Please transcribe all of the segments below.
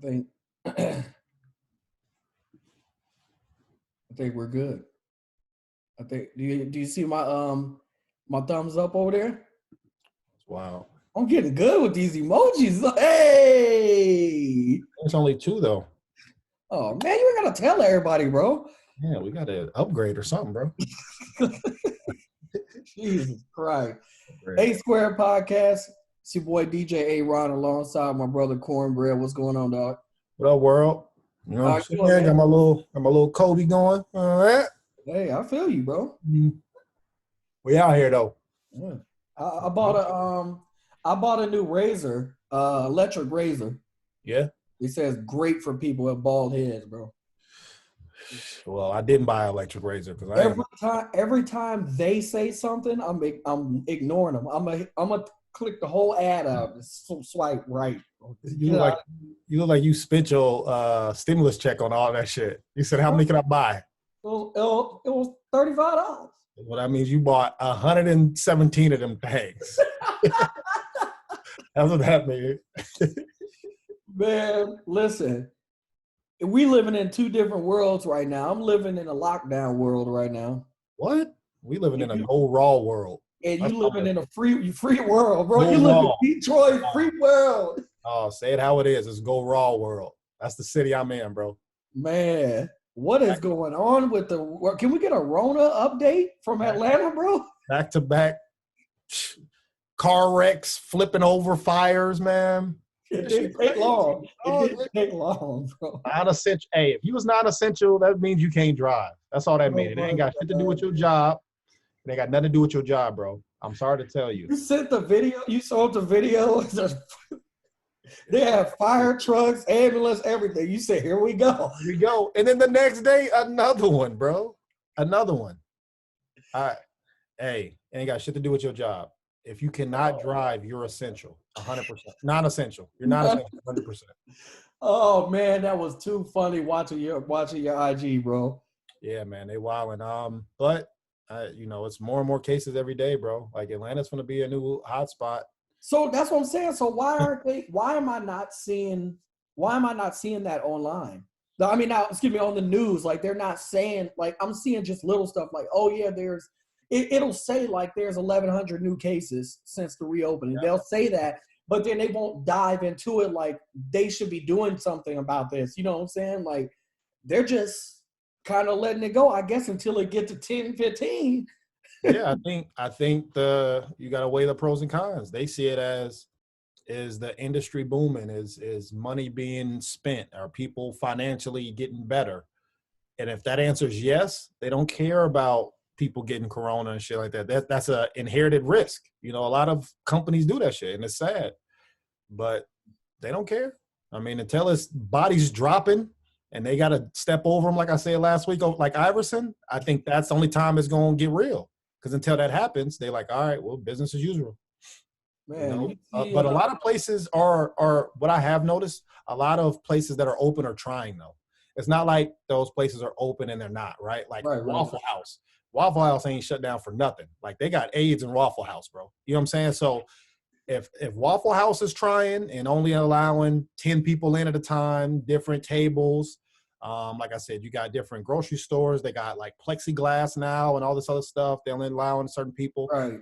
think I think we're good. I think do you see my thumbs up over there? Wow. I'm getting good with these emojis. Hey. It's only 2 though. Oh man, you ain't gotta tell everybody, bro. Yeah, we got to upgrade or something, bro. Jesus Christ. Sqared Podcast. It's your boy DJ A-Ron alongside my brother Cornbread. What's going on, dog? What up, world? You know what I'm saying? Man? Got my little Kobe going. All right. Hey, I feel you, bro. We out here though. Yeah. I bought a new razor, electric razor. Yeah. It says great for people with bald heads, bro. Well, I didn't buy an electric razor because every time they say something, I'm ignoring them. I'm gonna click the whole ad out and swipe right. You look like you spent your stimulus check on all that shit. You said, how many can I buy? It was $35. Well, that means you bought 117 of them things. That's what that means. Man, listen. We living in 2 different worlds right now. I'm living in a lockdown world right now. What? We living in a go raw world. And you living in a free world, bro. You live in Detroit, free world. Oh, say it how it is. It's go raw world. That's the city I'm in, bro. Man, what is going on with the? Can we get a Rona update from Atlanta, bro? Back to back car wrecks, flipping over fires, man. It didn't take long. It didn't take long, bro. Non-essential. Hey, if you was non-essential, that means you can't drive. That's all that means. It ain't got shit to do with your job. It ain't got nothing to do with your job, bro. I'm sorry to tell you. You sent the video. You sold the video. They have fire trucks, ambulance, everything. You said, here we go. Here we go. And then the next day, another one, bro. Another one. All right. Hey, it ain't got shit to do with your job. If you cannot drive, you're essential, 100%. Non-essential. You're not essential, 100%. Oh man, that was too funny watching your IG, bro. Yeah, man, they wilding. But it's more and more cases every day, bro. Like Atlanta's gonna be a new hotspot. So that's what I'm saying. So why am I not seeing that online? I mean, now excuse me, on the news, like they're not saying, like I'm seeing just little stuff like, oh yeah, it'll say like there's 1,100 new cases since the reopening. Yeah. They'll say that, but then they won't dive into it like they should be doing something about this. You know what I'm saying? Like they're just kind of letting it go, I guess, until it gets to 10, 15. Yeah, I think you got to weigh the pros and cons. They see it as is the industry booming, is money being spent, are people financially getting better? And if that answer is yes, they don't care about people getting corona and shit like that. That's a inherited risk. You know, a lot of companies do that shit, and it's sad, but they don't care. I mean, until his body's dropping and they got to step over him, like I said last week, like Iverson, I think that's the only time it's going to get real. Because until that happens, they're like, all right, well, business as usual. Man, but a lot of places are what I have noticed, a lot of places that are open are trying, though. It's not like those places are open and they're not, right? Like Waffle House. Waffle House ain't shut down for nothing. Like they got AIDS in Waffle House, bro. You know what I'm saying? So if Waffle House is trying and only allowing 10 people in at a time, different tables, like I said, you got different grocery stores. They got like plexiglass now and all this other stuff. They're only allowing certain people. Right.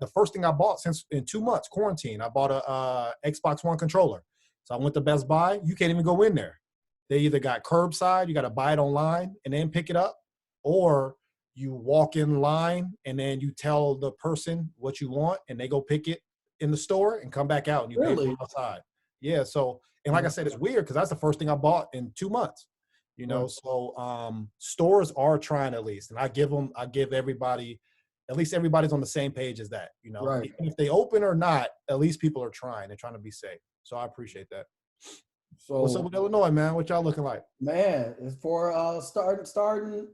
The first thing I bought since in 2 months quarantine, I bought a Xbox One controller. So I went to Best Buy. You can't even go in there. They either got curbside, you got to buy it online and then pick it up, or you walk in line and then you tell the person what you want and they go pick it in the store and come back out and you pay for it outside. Yeah. So, and like I said, it's weird because that's the first thing I bought in 2 months, you know? So stores are trying at least, and I give everybody, at least everybody's on the same page as that, you know, right. Even if they open or not, at least people are trying. They're trying to be safe. So I appreciate that. So what's up with Illinois, man? What y'all looking like? Man, it's for starting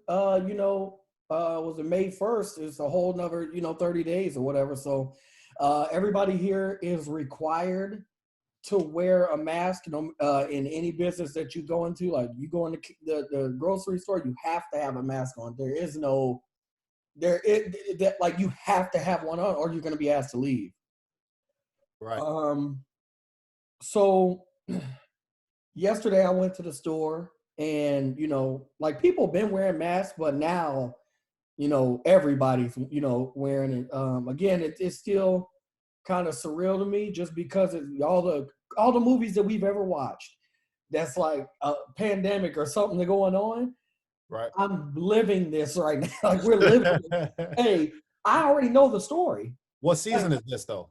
was it May 1st? It's a whole nother, 30 days or whatever. So everybody here is required to wear a mask, in any business that you go into. Like you go into the grocery store, you have to have a mask on. There is no, like you have to have one on or you're going to be asked to leave. Right. So yesterday I went to the store and, like people been wearing masks, but now, everybody's, wearing it. Again, it's still kind of surreal to me just because of all the movies that we've ever watched. That's like a pandemic or something going on. Right. I'm living this right now. Like we're living it. Hey, I already know the story. What season is this though?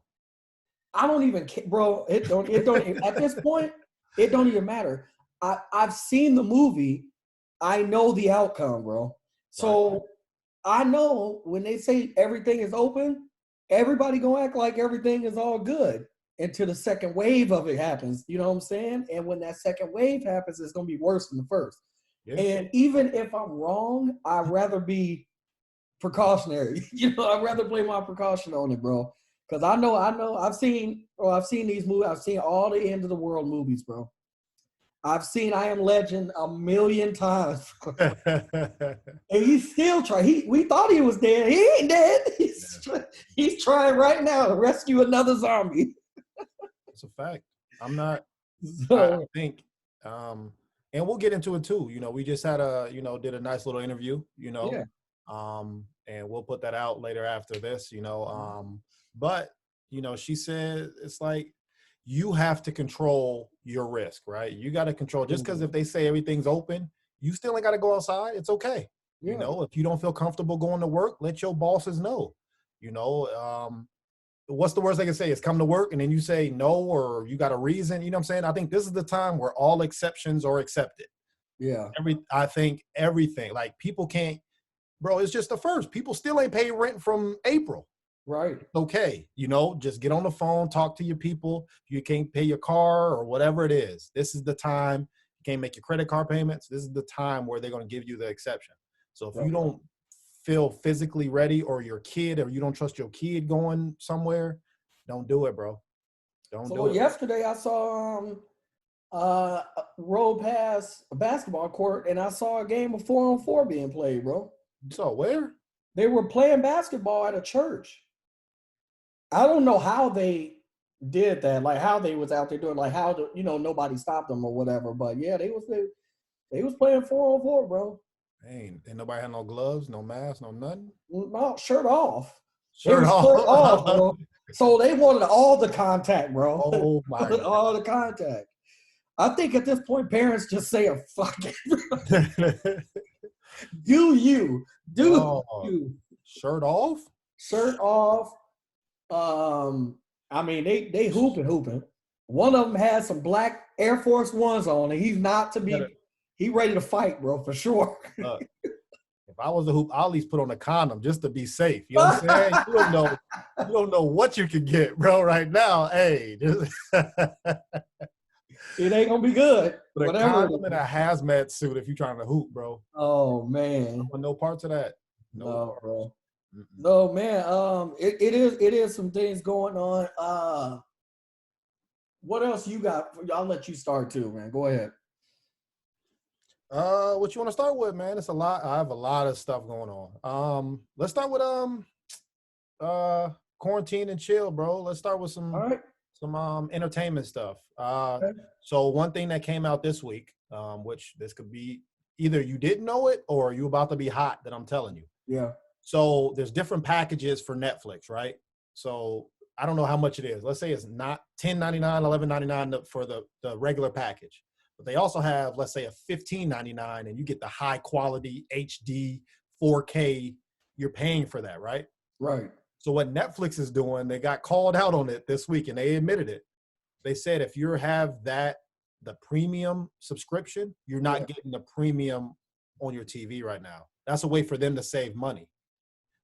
I don't even care, bro. It don't at this point, it don't even matter. I've seen the movie. I know the outcome, bro. So Right. I know when they say everything is open, everybody gonna act like everything is all good until the second wave of it happens. You know what I'm saying? And when that second wave happens, it's gonna be worse than the first. Yeah. And even if I'm wrong, I'd rather be precautionary. I'd rather play my precaution on it, bro. Because I know. I've seen these movies. I've seen all the end of the world movies, bro. I've seen I Am Legend a million times. And he's still trying. We thought he was dead. He ain't dead. He's trying right now to rescue another zombie. It's a fact. I'm not. So, I think, and we'll get into it too. We just had did a nice little interview. yeah. And we'll put that out later after this. But she said it's like you have to control your risk, right? You got to control just because if they say everything's open, you still ain't got to go outside. It's okay. Yeah. If you don't feel comfortable going to work, let your bosses know. What's the worst they can say is come to work and then you say no or you got a reason. You know what I'm saying? I think this is the time where all exceptions are accepted. Yeah. I think everything, like people can't, bro, it's just the first. People still ain't paid rent from April. Right. Okay. Just get on the phone, talk to your people. If you can't pay your car or whatever it is, this is the time. You can't make your credit card payments. This is the time where they're going to give you the exception. So if you don't feel physically ready or your kid or you don't trust your kid going somewhere, don't do it, bro. Don't do it. Yesterday I saw rolled past a basketball court and I saw a game of 4-on-4 being played, bro. So where? They were playing basketball at a church. I don't know how they did that, like how they was out there doing, like how nobody stopped them or whatever. But yeah, they was playing 4-on-4, bro. Ain't nobody had no gloves, no mask, no nothing. No, shirt off. Shirt off, bro. So they wanted all the contact, bro. Oh my God. All the contact. I think at this point, parents just say, "Fuck it." Do you. Shirt off? Shirt off. I mean, they hooping. One of them has some black Air Force Ones on, and he's not to be. He ready to fight, bro, for sure. If I was a hoop, I'll at least put on a condom just to be safe. You know what I'm saying? You don't know what you could get, bro. Right now, hey, it ain't gonna be good. But a condom and a hazmat suit if you're trying to hoop, bro. Oh man, I want no parts of that. No, bro. Mm-mm. No, man. It is some things going on. What else you got? I'll let you start too, man. Go ahead. What you want to start with, man? It's a lot. I have a lot of stuff going on. Let's start with quarantine and chill, bro. Let's start with some entertainment stuff. Okay. So one thing that came out this week, which this could be either you didn't know it or you about to be hot that I'm telling you. Yeah. So there's different packages for Netflix, right? So I don't know how much it is. Let's say it's not $10.99, $11.99 for the regular package. But they also have, let's say, a $15.99, and you get the high quality HD 4K. You're paying for that, right? Right. So what Netflix is doing, they got called out on it this week, and they admitted it. They said if you have the premium subscription, you're not getting the premium on your TV right now. That's a way for them to save money.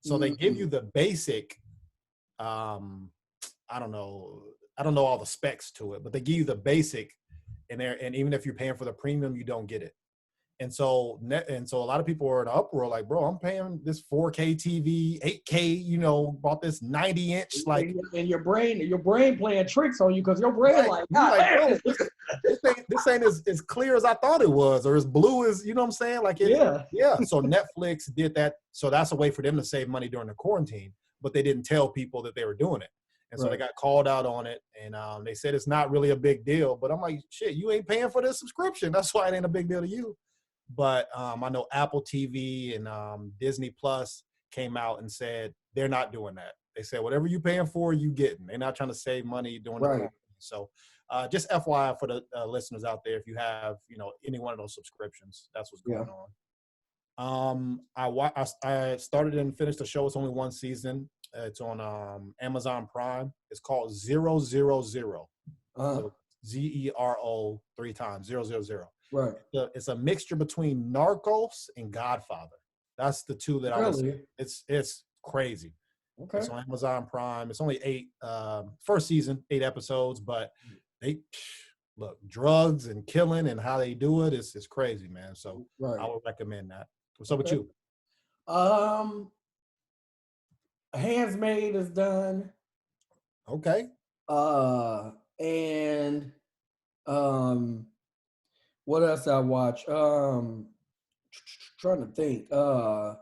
So they give you the basic, I don't know all the specs to it, but they give you the basic in there. And even if you're paying for the premium, you don't get it. And so a lot of people are in an uproar like, bro, I'm paying this 4K TV, 8K, bought this 90-inch, like. And your brain playing tricks on you because your brain bro, this ain't as clear as I thought it was, or as blue as, you know what I'm saying? Like, yeah. So Netflix did that. So that's a way for them to save money during the quarantine, but they didn't tell people that they were doing it. And so they got called out on it, and they said it's not really a big deal. But I'm like, shit, you ain't paying for this subscription. That's why it ain't a big deal to you. But I know Apple TV and Disney Plus came out and said they're not doing that. They said whatever you paying for, you getting. They're not trying to save money doing it. So just FYI for the listeners out there, if you have any one of those subscriptions, that's what's going on. I started and finished the show. It's only one season. It's on Amazon Prime. It's called 000. So ZERO 3 times 000. Right. It's a mixture between Narcos and Godfather. That's the two that I was. It's crazy. Okay. It's on Amazon Prime. It's only 8 first season, 8 episodes, but they look drugs and killing and how they do it is crazy, man. So I would recommend that. What's up with you? Handsmaid is done. Okay. And what else I watch? Trying to think. What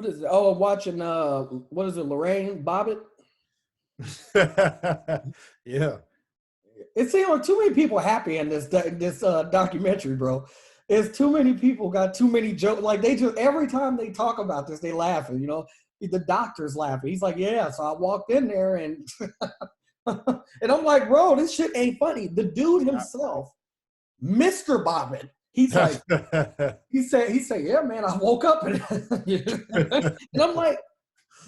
is it? Oh, watching what is it, Lorraine Bobbitt? Yeah. It seems like too many people happy in this documentary, bro. It's too many people got too many jokes. Like they just every time they talk about this, they laughing. The doctor's laughing. He's like, yeah. So I walked in there and and I'm like, bro, this shit ain't funny. The dude himself, Mr. Bobbitt, he's like, he said, yeah, man, I woke up and I'm like,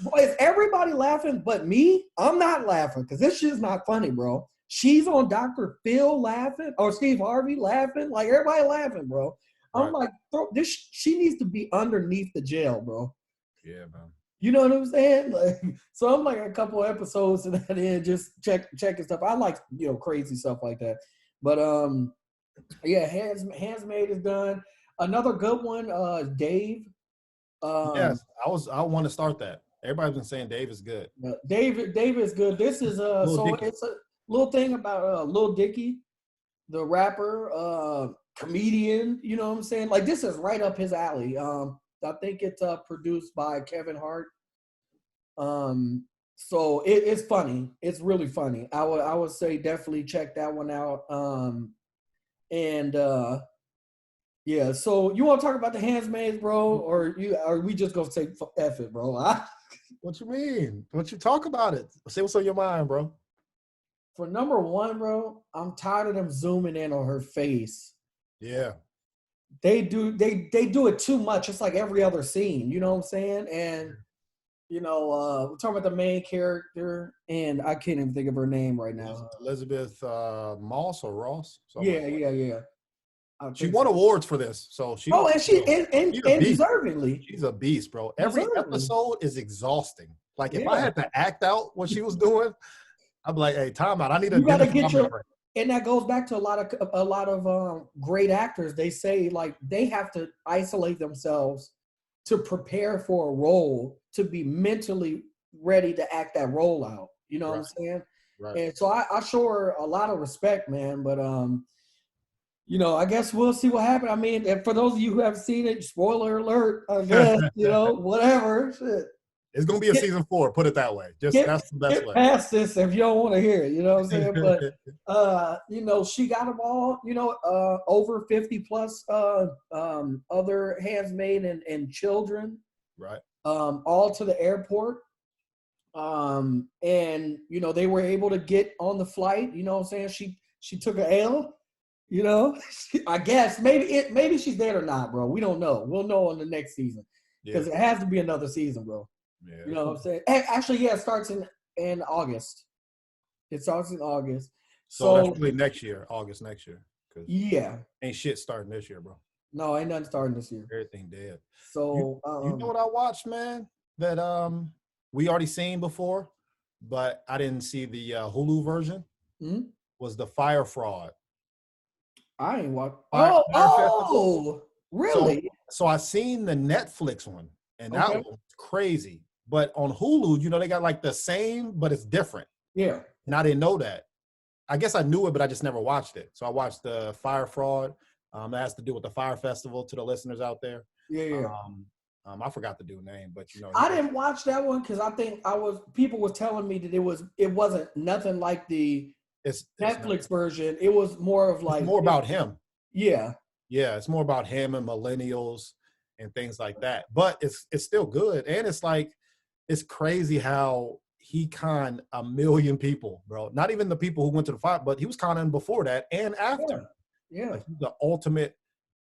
boy, is everybody laughing but me? I'm not laughing because this shit's not funny, bro. She's on Dr. Phil laughing or Steve Harvey laughing, like everybody laughing, bro. I'm like, she needs to be underneath the jail, bro. Yeah, man. You know what I'm saying? Like, so I'm like a couple episodes to that end, just checking stuff. I like crazy stuff like that. But yeah, Handsmaid is done. Another good one, Dave. Yes, I want to start that. Everybody's been saying Dave is good. Dave is good. This is it's a little thing about Lil Dicky, the rapper, comedian. You know what I'm saying? Like this is right up his alley. I think it's produced by Kevin Hart. So it's funny. It's really funny. I would say definitely check that one out. Yeah. So you want to talk about the Handmaids, bro, or we just gonna say F it, bro? What you mean? What you talk about it? Say what's on your mind, bro. For number one, bro, I'm tired of them zooming in on her face. Yeah. They do it too much. It's like every other scene, you know what I'm saying? And we're talking about the main character, and I can't even think of her name right now. Elizabeth Moss or Ross? Yeah. She won awards for this, so she. Oh, and and deservingly. She's a beast, bro. Every episode is exhausting. Like if I had to act out what she was doing, I'd be like, "Hey, time out. I need a." You gotta get your. And that goes back to a lot of great actors. They say like they have to isolate themselves to prepare for a role, to be mentally ready to act that role out. You know what I'm saying? Right. And so I show her a lot of respect, man. But I guess we'll see what happens. I mean, for those of you who haven't seen it, spoiler alert, I guess, whatever. Shit. It's going to be a season 4, put it that way. That's the best way. Get past this if you don't want to hear it, you know what I'm saying? But, she got them all, over 50 plus other handsmaid and children. Right. All to the airport. And, they were able to get on the flight, you know what I'm saying? She took an L, I guess. Maybe she's dead or not, bro. We don't know. We'll know on the next season. Because it has to be another season, bro. Yeah. You know what I'm saying? Actually, it starts in August. It starts in August. So that's really next year, August next year. Yeah. Ain't shit starting this year, bro. No, ain't nothing starting this year. Everything dead. So you know what I watched, man? That we already seen before, but I didn't see the Hulu version. Mm-hmm. Was the Fire Fraud. I ain't watched. Really? So I seen the Netflix one, and that one was crazy. But on Hulu, they got like the same, but it's different. Yeah. And I didn't know that. I guess I knew it, but I just never watched it. So I watched the Fire Fraud. That has to do with the Fire Festival to the listeners out there. Yeah. I forgot the dude's name, but you know, I didn't watch that one because I think people were telling me that it wasn't nothing like the it's Netflix version. It was more of it's like more about him. Yeah. Yeah, it's more about him and millennials and things like that. But it's still good. And it's like, it's crazy how he conned a million people, bro. Not even the people who went to the fight, but he was conning before that and after. Yeah. Like, he's the ultimate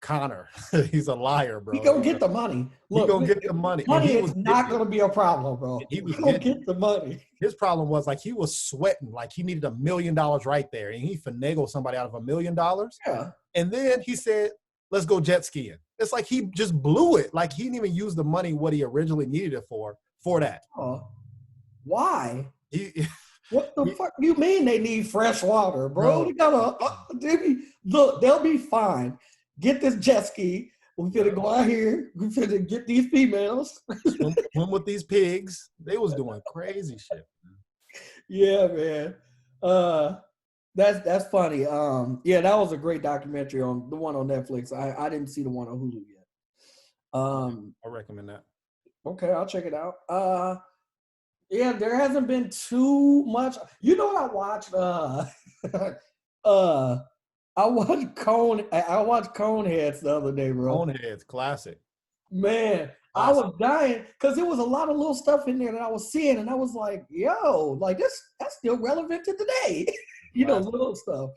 conner. He's a liar, bro. He gonna get the money. Look, he gonna get the money. Money is not gonna be a problem, bro. He was gonna get the money. His problem was like he was sweating, like he needed $1 million right there, and he finagled somebody out of $1 million. Yeah. And then he said, "Let's go jet skiing." It's like he just blew it. Like he didn't even use the money what he originally needed it for that. Why? What the fuck you mean they need fresh water, bro? They gotta they'll be fine. Get this jet ski. We're finna go out here. We're finna get these females. Swim with these pigs. They was doing crazy shit. Yeah, man. That's funny. Yeah, that was a great documentary on the one on Netflix. I didn't see the one on Hulu yet. I recommend that. Okay, I'll check it out. Yeah, there hasn't been too much. You know what I watched? I watched Coneheads the other day, bro. Coneheads, classic. Man, I was dying because there was a lot of little stuff in there that I was seeing, and I was like, "Yo, like that's still relevant to today." You know, little stuff.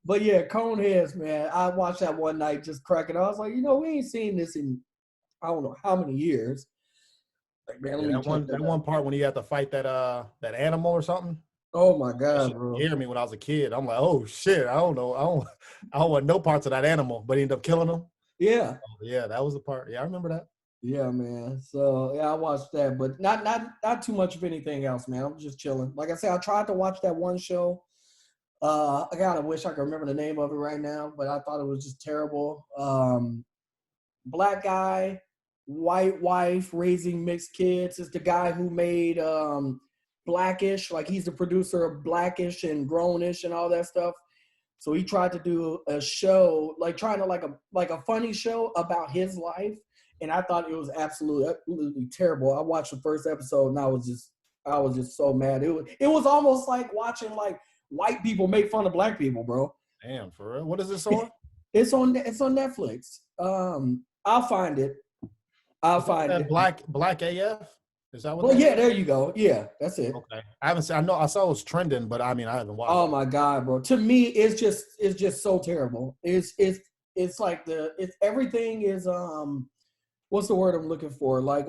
But yeah, Coneheads, man. I watched that one night just cracking. I was like, you know, we ain't seen this in I don't know how many years. Like, man, that one part when he had to fight that animal or something. Oh my God, bro! Scared me when I was a kid. I'm like, oh shit, I don't know, I don't want no parts of that animal, but he ended up killing him. Yeah, yeah, that was the part. Yeah, I remember that. Yeah, man. So yeah, I watched that, but not too much of anything else, man. I'm just chilling. Like I said, I tried to watch that one show. I gotta wish I could remember the name of it right now, but I thought it was just terrible. Black guy, white wife, raising mixed kids. It's the guy who made Blackish. Like he's the producer of Blackish and Grownish and all that stuff. So he tried to do a show, like trying to like a funny show about his life. And I thought it was absolutely terrible. I watched the first episode and I was just so mad. It was almost like watching like white people make fun of black people, bro. Damn, for real? What is this on? It's on Netflix. I'll find it. I'll find it. Black AF? Is that what? Well, yeah, there you go. Yeah, that's it. Okay. I haven't seen. I saw it was trending, but I mean, I haven't watched. Oh my God, bro! To me, it's just so terrible. It's like everything is what's the word I'm looking for? Like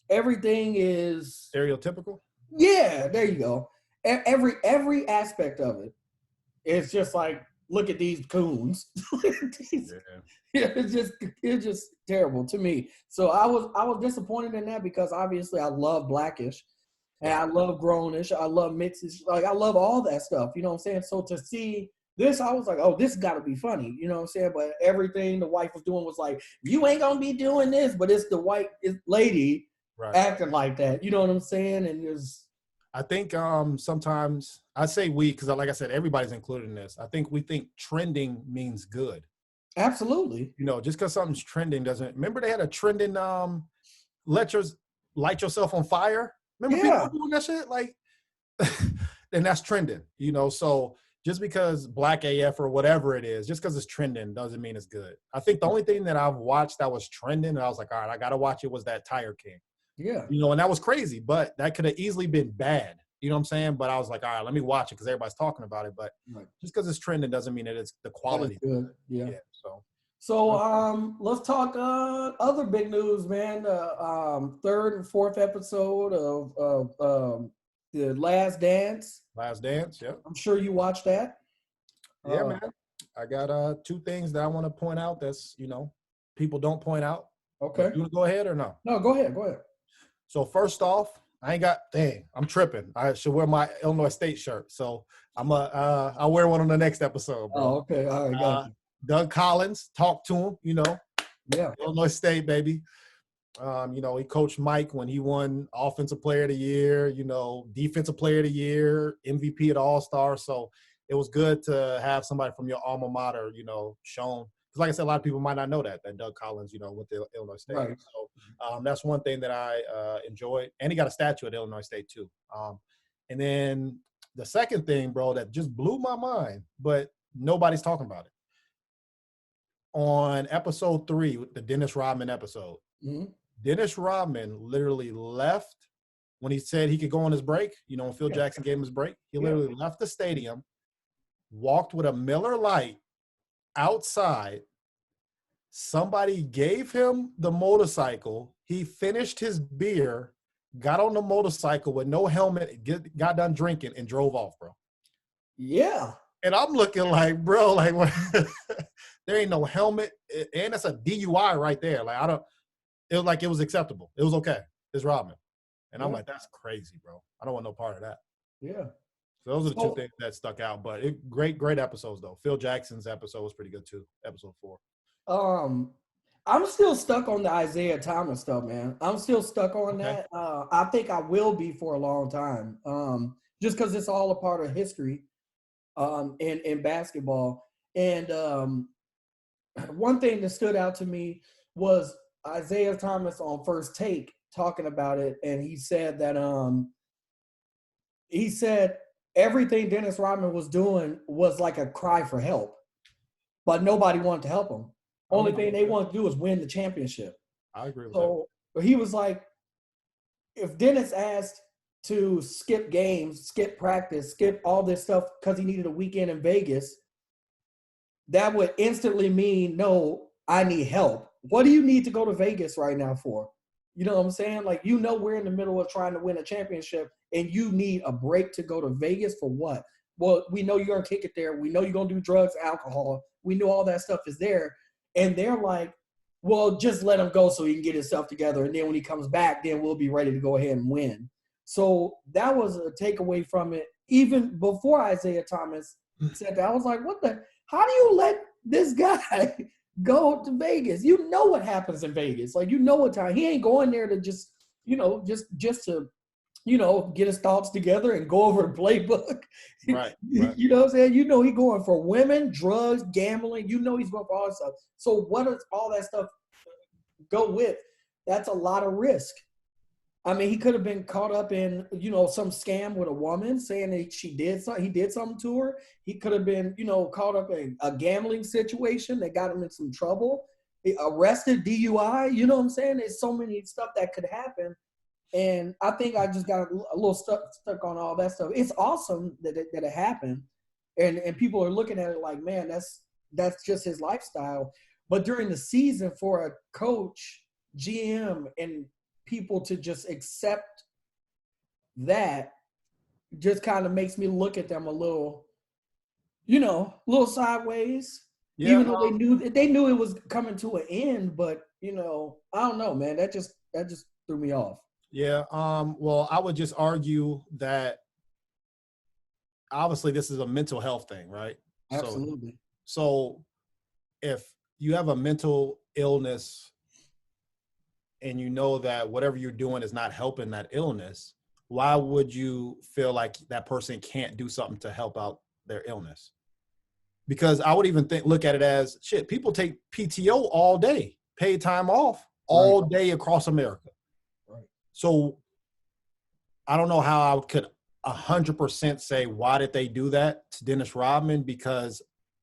everything is stereotypical. Yeah, there you go. Every aspect of it. It's just like, look at these coons. Yeah, it's just terrible to me. So I was disappointed in that because obviously I love Blackish and I love Grownish. I love mixes. Like I love all that stuff. You know what I'm saying? So to see this, I was like, oh, this got to be funny. You know what I'm saying? But everything the wife was doing was like, you ain't going to be doing this. But it's the white lady acting like that. You know what I'm saying? And I think sometimes I say we, because like I said, everybody's included in this. I think we think trending means good. Absolutely. You know, just because something's trending doesn't. Remember they had a trending light yourself on fire. Remember people doing that shit? Like, and that's trending. You know, so just because Black AF or whatever it is, just because it's trending doesn't mean it's good. I think the only thing that I've watched that was trending and I was like, all right, I gotta watch it was that Tiger King. Yeah. You know, and that was crazy, but that could have easily been bad. You know what I'm saying? But I was like, all right, let me watch it because everybody's talking about it. But just because it's trending doesn't mean that it's the quality. Good. Yeah. So let's talk other big news, man. Third and fourth episode of The Last Dance. Last Dance, yeah. I'm sure you watched that. Yeah, man. I got two things that I want to point out that's, you know, people don't point out. Okay. You want to go ahead or no? No, go ahead. So first off, I'm tripping. I should wear my Illinois State shirt. So I'll wear one on the next episode, bro. Oh, okay. All right, got you. Doug Collins, talk to him, you know. Yeah. Illinois State, baby. You know, he coached Mike when he won Offensive Player of the Year, you know, Defensive Player of the Year, MVP at All-Star. So it was good to have somebody from your alma mater, you know, shown. because like I said, a lot of people might not know that Doug Collins, went to Illinois State. Right. So that's one thing that I enjoyed. And he got a statue at Illinois State too. And then the second thing, bro, that just blew my mind, but nobody's talking about it. On episode 3, the Dennis Rodman episode, Dennis Rodman literally left when he said he could go on his break. When Phil Jackson gave him his break, he literally left the stadium, walked with a Miller Lite outside. Somebody gave him the motorcycle. He finished his beer, got on the motorcycle with no helmet, got done drinking, and drove off, bro. Yeah. And I'm looking like, bro, like, what? There ain't no helmet, and that's a DUI right there. Like, it was like it was acceptable. It was okay. It's Rodman. And I'm like, that's crazy, bro. I don't want no part of that. Yeah. So those are the two things that stuck out. But great episodes, though. Phil Jackson's episode was pretty good, too, episode 4. I'm still stuck on the Isaiah Thomas stuff, man. I'm still stuck on that. I think I will be for a long time, just because it's all a part of history in basketball. And one thing that stood out to me was Isaiah Thomas on First Take talking about it, and he said that everything Dennis Rodman was doing was like a cry for help, but nobody wanted to help him. Only thing they wanted to do was win the championship. I agree with that. So he was like, if Dennis asked to skip games, skip practice, skip all this stuff because he needed a weekend in Vegas, that would instantly mean, no, I need help. What do you need to go to Vegas right now for? You know what I'm saying? Like, we're in the middle of trying to win a championship, and you need a break to go to Vegas for what? Well, we know you're going to kick it there. We know you're going to do drugs, alcohol. We know all that stuff is there. And they're like, well, just let him go so he can get himself together. And then when he comes back, then we'll be ready to go ahead and win. So that was a takeaway from it. Even before Isaiah Thomas said that, I was like, how do you let this guy go to Vegas? You know what happens in Vegas. Like, what time. He ain't going there to just to, get his thoughts together and go over a playbook. Right. You know what I'm saying? He going for women, drugs, gambling. He's going for all that stuff. So what does all that stuff go with? That's a lot of risk. I mean, he could have been caught up in, some scam with a woman saying that he did something to her. He could have been, caught up in a gambling situation that got him in some trouble. Arrested, DUI, you know what I'm saying? There's so many stuff that could happen. And I think I just got a little stuck on all that stuff. It's awesome that it happened. And people are looking at it like, man, that's just his lifestyle. But during the season, for a coach, GM, and people to just accept that just kind of makes me look at them a little sideways. Yeah, even though they knew it was coming to an end, but I don't know, man. That just threw me off. Yeah. Well, I would just argue that obviously this is a mental health thing, right? Absolutely. So if you have a mental illness and you know that whatever you're doing is not helping that illness, why would you feel like that person can't do something to help out their illness? Because I would even look at it as, shit, people take PTO all day, paid time off all day across America. Right. So I don't know how I could 100% say, why did they do that to Dennis Rodman? Because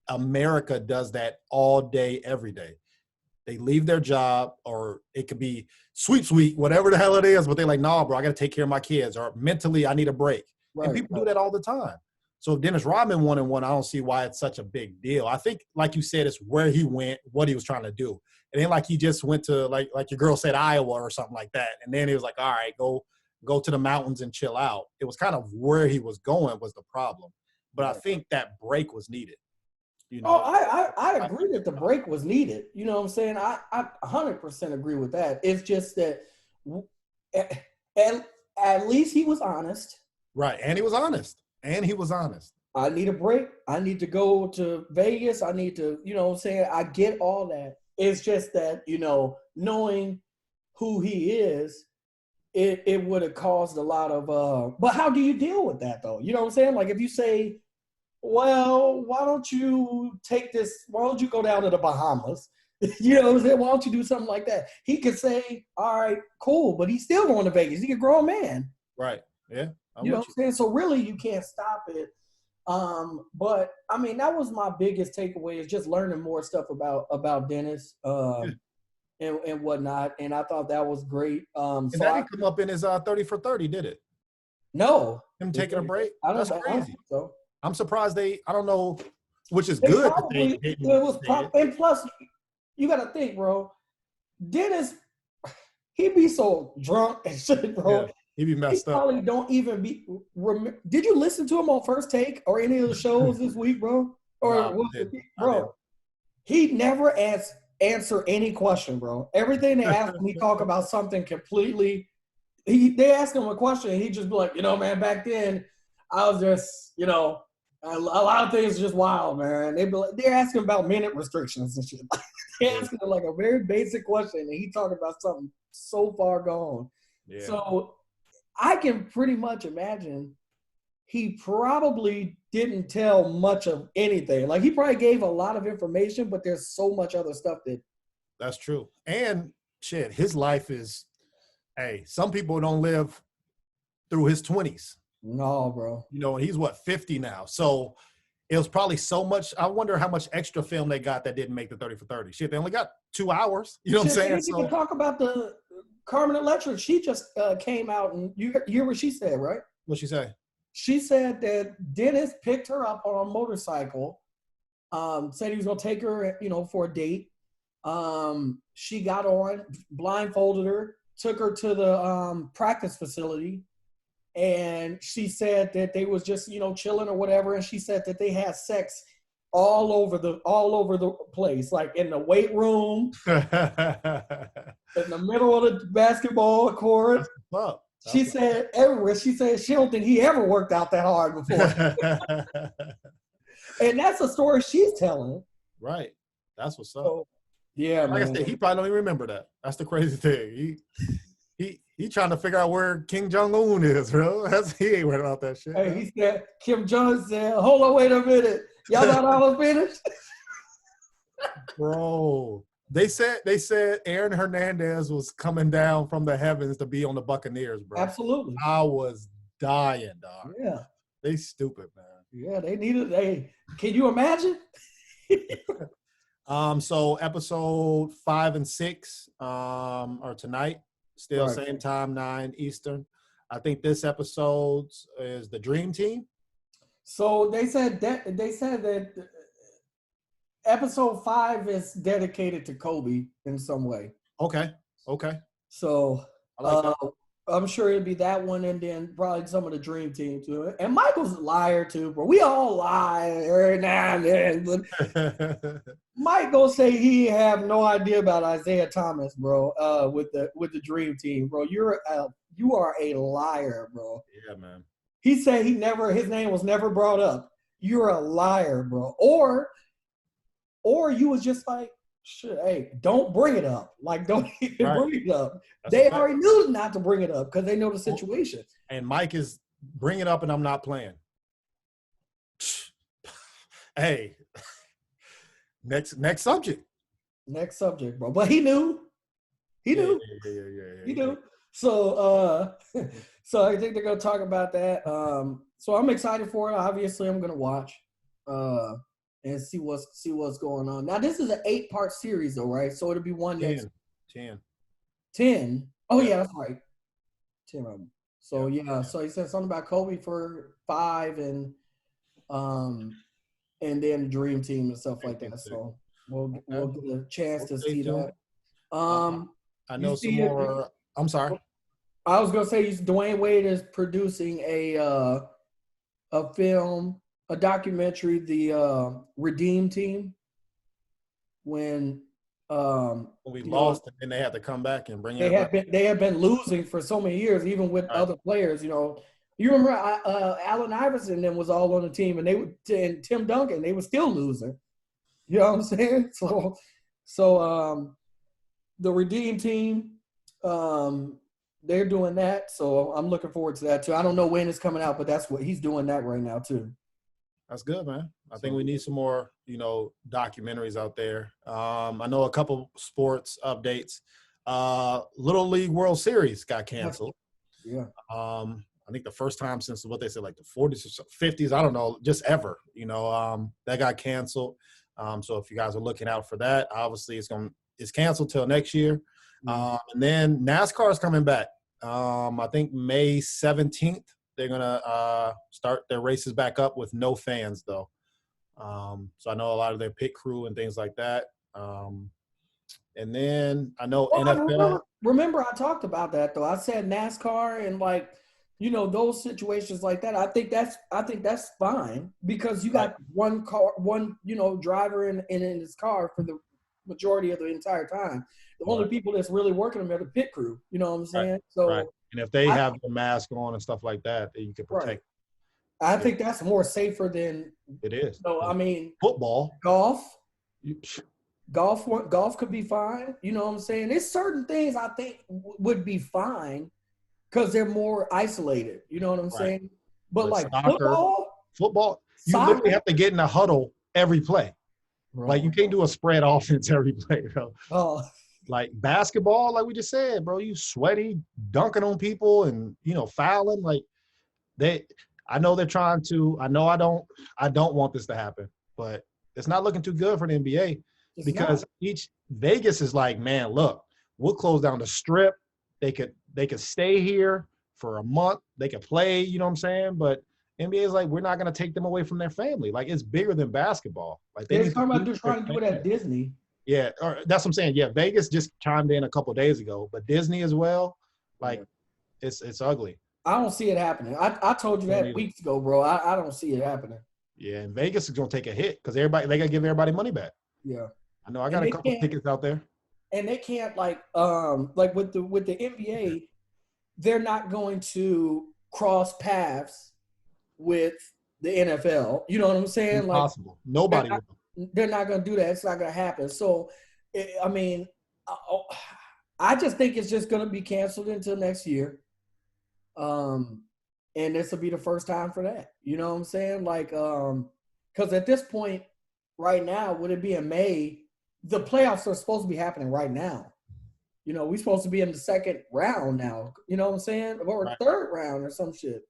America does that all day, every day. They leave their job, or it could be sweet, whatever the hell it is, but they're like, nah, bro, I got to take care of my kids, or mentally I need a break. Right, and people do that all the time. So if Dennis Rodman won and won, I don't see why it's such a big deal. I think, like you said, it's where he went, what he was trying to do. It ain't like he just went to, like your girl said, Iowa or something like that. And then he was like, all right, go to the mountains and chill out. It was kind of where he was going was the problem. But I think that break was needed. I agree that the break was needed. You know what I'm saying? I 100% agree with that. It's just that at least he was honest. Right. And he was honest. I need a break. I need to go to Vegas. I need to, you know what I'm saying? I get all that. It's just that, knowing who he is, it would have caused a lot of but how do you deal with that though? You know what I'm saying? Like if you say, well, why don't you take this? Why don't you go down to the Bahamas? You know what I'm saying? Why don't you do something like that? He could say, all right, cool, but he's still going to Vegas. He's a grown man. Right. Yeah. You know what I'm saying? So really, you can't stop it. But I mean, that was my biggest takeaway is just learning more stuff about Dennis and whatnot. And I thought that was great. And that didn't come up in his 30 for 30, did it? No. Him taking a break? That's crazy. I don't think so. I'm surprised I don't know, which is good. And plus, you got to think, bro. Dennis, he'd be so drunk and shit, bro. Yeah, he'd be messed up. Probably don't even be. Did you listen to him on First Take or any of the shows this week, bro? Or bro, he never answer any question, bro. Everything they ask him, he talk about something completely. They ask him a question, and he just be like, man, back then I was just, a lot of things just wild, man. They're asking about minute restrictions and shit. They're asking him like a very basic question, and he talking about something so far gone. Yeah. So I can pretty much imagine he probably didn't tell much of anything. Like he probably gave a lot of information, but there's so much other stuff that. That's true. And shit, his life is, some people don't live through his 20s. No, bro. He's 50 now. So it was probably so much. I wonder how much extra film they got that didn't make the 30 for 30. Shit, they only got 2 hours. You know what I'm saying? You can talk about the Carmen Electra. She just came out, and you hear what she said, right? What'd she say? She said that Dennis picked her up on a motorcycle, said he was going to take her, for a date. She got on, blindfolded her, took her to the practice facility, and she said that they was just, chilling or whatever, and she said that they had sex all over the place, like in the weight room, in the middle of the basketball court. She said everywhere. She said she don't think he ever worked out that hard before. And that's a story she's telling. Right. That's what's up. So, yeah, like I said, he probably don't even remember that. That's the crazy thing. He trying to figure out where Kim Jong-un is, bro. He ain't worried about that shit. He said, Kim Jong said, hold on, wait a minute. Y'all thought I was finished? Bro. They said Aaron Hernandez was coming down from the heavens to be on the Buccaneers, bro. Absolutely. I was dying, dog. Yeah. They stupid, man. Yeah, they needed can you imagine? So episode 5 and 6 are tonight. Still right. Same time, 9 Eastern. I think this episode is the Dream Team. So they said that episode 5 is dedicated to Kobe in some way. Okay. So I like that. I'm sure it'd be that one, and then probably some of the Dream Team too. And Michael's a liar too, bro. We all lie every now and then. But Mike gonna say he have no idea about Isaiah Thomas, bro. With the Dream Team, bro. You are a liar, bro. Yeah, man. He said his name was never brought up. You're a liar, bro. Or you was just like, shit, hey, don't bring it up. Like, don't even bring it up. They already knew not to bring it up because they know the situation. And Mike is bring it up, and I'm not playing. Hey, next subject. Next subject, bro. But he knew. He knew. Yeah. He knew. So, so I think they're gonna talk about that. So I'm excited for it. Obviously, I'm gonna watch. And see what's going on. Now, this is an 8-part series, though, right? So it'll be one 10. 10. Oh, yeah, that's right. 10 of them. So, yeah. So he said something about Kobe for 5 and then Dream Team and stuff like that. So we'll get a chance to see that. I know some more. I'm sorry. I was going to say Dwayne Wade is producing a film, a documentary, the Redeem Team, when we lost and then they had to come back and bring it. They have been losing for so many years, even with other players. You remember Allen Iverson then was all on the team, and Tim Duncan, they were still losing. You know what I'm saying? So the Redeem Team, they're doing that. So I'm looking forward to that too. I don't know when it's coming out, but that's what he's doing that right now too. That's good, man. I think we need some more, documentaries out there. I know a couple sports updates. Little League World Series got canceled. Yeah. I think the first time since what they said, like the 40s or 50s, I don't know, just ever, that got canceled. So if you guys are looking out for that, obviously it's canceled till next year. And then NASCAR is coming back. I think May 17th, they're going to start their races back up with no fans, though. So I know a lot of their pit crew and things like that. And then I know NFL. Remember, I talked about that, though. I said NASCAR and, like, those situations like that. I think that's fine because you got one driver in his car for the majority of the entire time. The only people that's really working them are the pit crew. You know what I'm saying? So, and if they have the mask on and stuff like that, you can protect. I think that's more safer than it is. So I mean, football, golf could be fine. You know what I'm saying? There's certain things I think would be fine because they're more isolated. You know what I'm saying? But like soccer, football, you literally have to get in a huddle every play. Right. Like you can't do a spread offense every play, bro. Oh. Like basketball, like we just said, bro, you sweaty, dunking on people and, fouling. Like I know they're trying to, I don't want this to happen, but it's not looking too good for the NBA because Vegas is like, man, look, we'll close down the strip. They could stay here for a month. They could play, you know what I'm saying? But NBA is like, we're not going to take them away from their family. Like it's bigger than basketball. Like they're talking about trying to do it at Disney. Yeah, or that's what I'm saying. Yeah, Vegas just chimed in a couple of days ago, but Disney as well. Like, it's ugly. I don't see it happening. I told you that weeks ago, bro. I don't see it happening. Yeah, and Vegas is gonna take a hit because they gotta give everybody money back. Yeah, I know. I got a couple tickets out there, and they can't like with the NBA, they're not going to cross paths with the NFL. You know what I'm saying? Impossible. Nobody will. They're not going to do that. It's not going to happen. So, I mean, I just think it's just going to be canceled until next year. And this will be the first time for that. You know what I'm saying? Like, because at this point, right now, would it be in May? The playoffs are supposed to be happening right now. We're supposed to be in the second round now. You know what I'm saying? Or third round or some shit.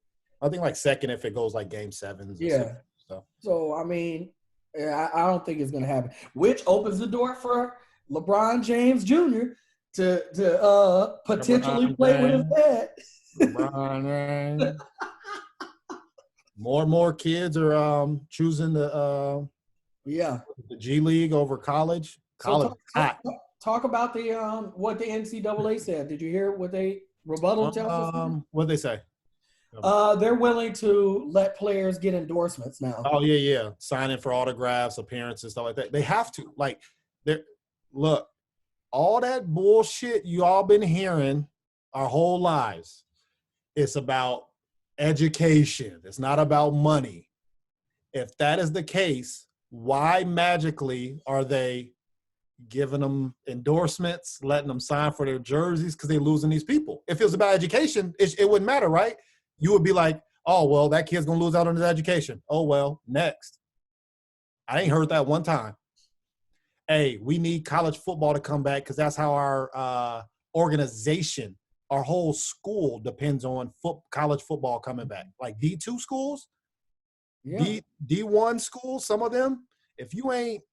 I think like second if it goes like game 7. Yeah. So, I mean – I don't think it's going to happen, which opens the door for LeBron James Jr. to potentially play with his dad. LeBron, more and more kids are choosing the G League over college. College talk about the what the NCAA said. Did you hear what they rebuttal tell? What did they say? They're willing to let players get endorsements now. Oh, yeah. Signing for autographs, appearances, stuff like that. They have to. Like, look, all that bullshit you all been hearing our whole lives, it's about education. It's not about money. If that is the case, why magically are they giving them endorsements, letting them sign for their jerseys because they're losing these people? If it was about education, it wouldn't matter, right? You would be like, oh, well, that kid's going to lose out on his education. Oh, well, next. I ain't heard that one time. Hey, we need college football to come back because that's how our organization, our whole school depends on college football coming back. Like D2 schools, D1 schools, some of them, if you ain't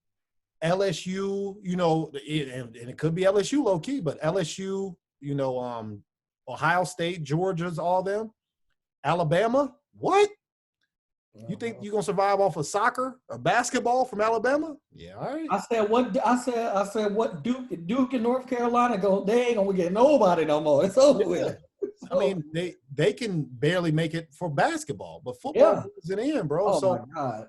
LSU, and it could be LSU low-key, but LSU, Ohio State, Georgia's, all them. Alabama? What? You think you're gonna survive off of soccer or basketball from Alabama? Yeah, all right. I said what Duke and North Carolina they ain't gonna get nobody no more. It's over with. I mean, they can barely make it for basketball, but football isn't in, bro. Oh my God.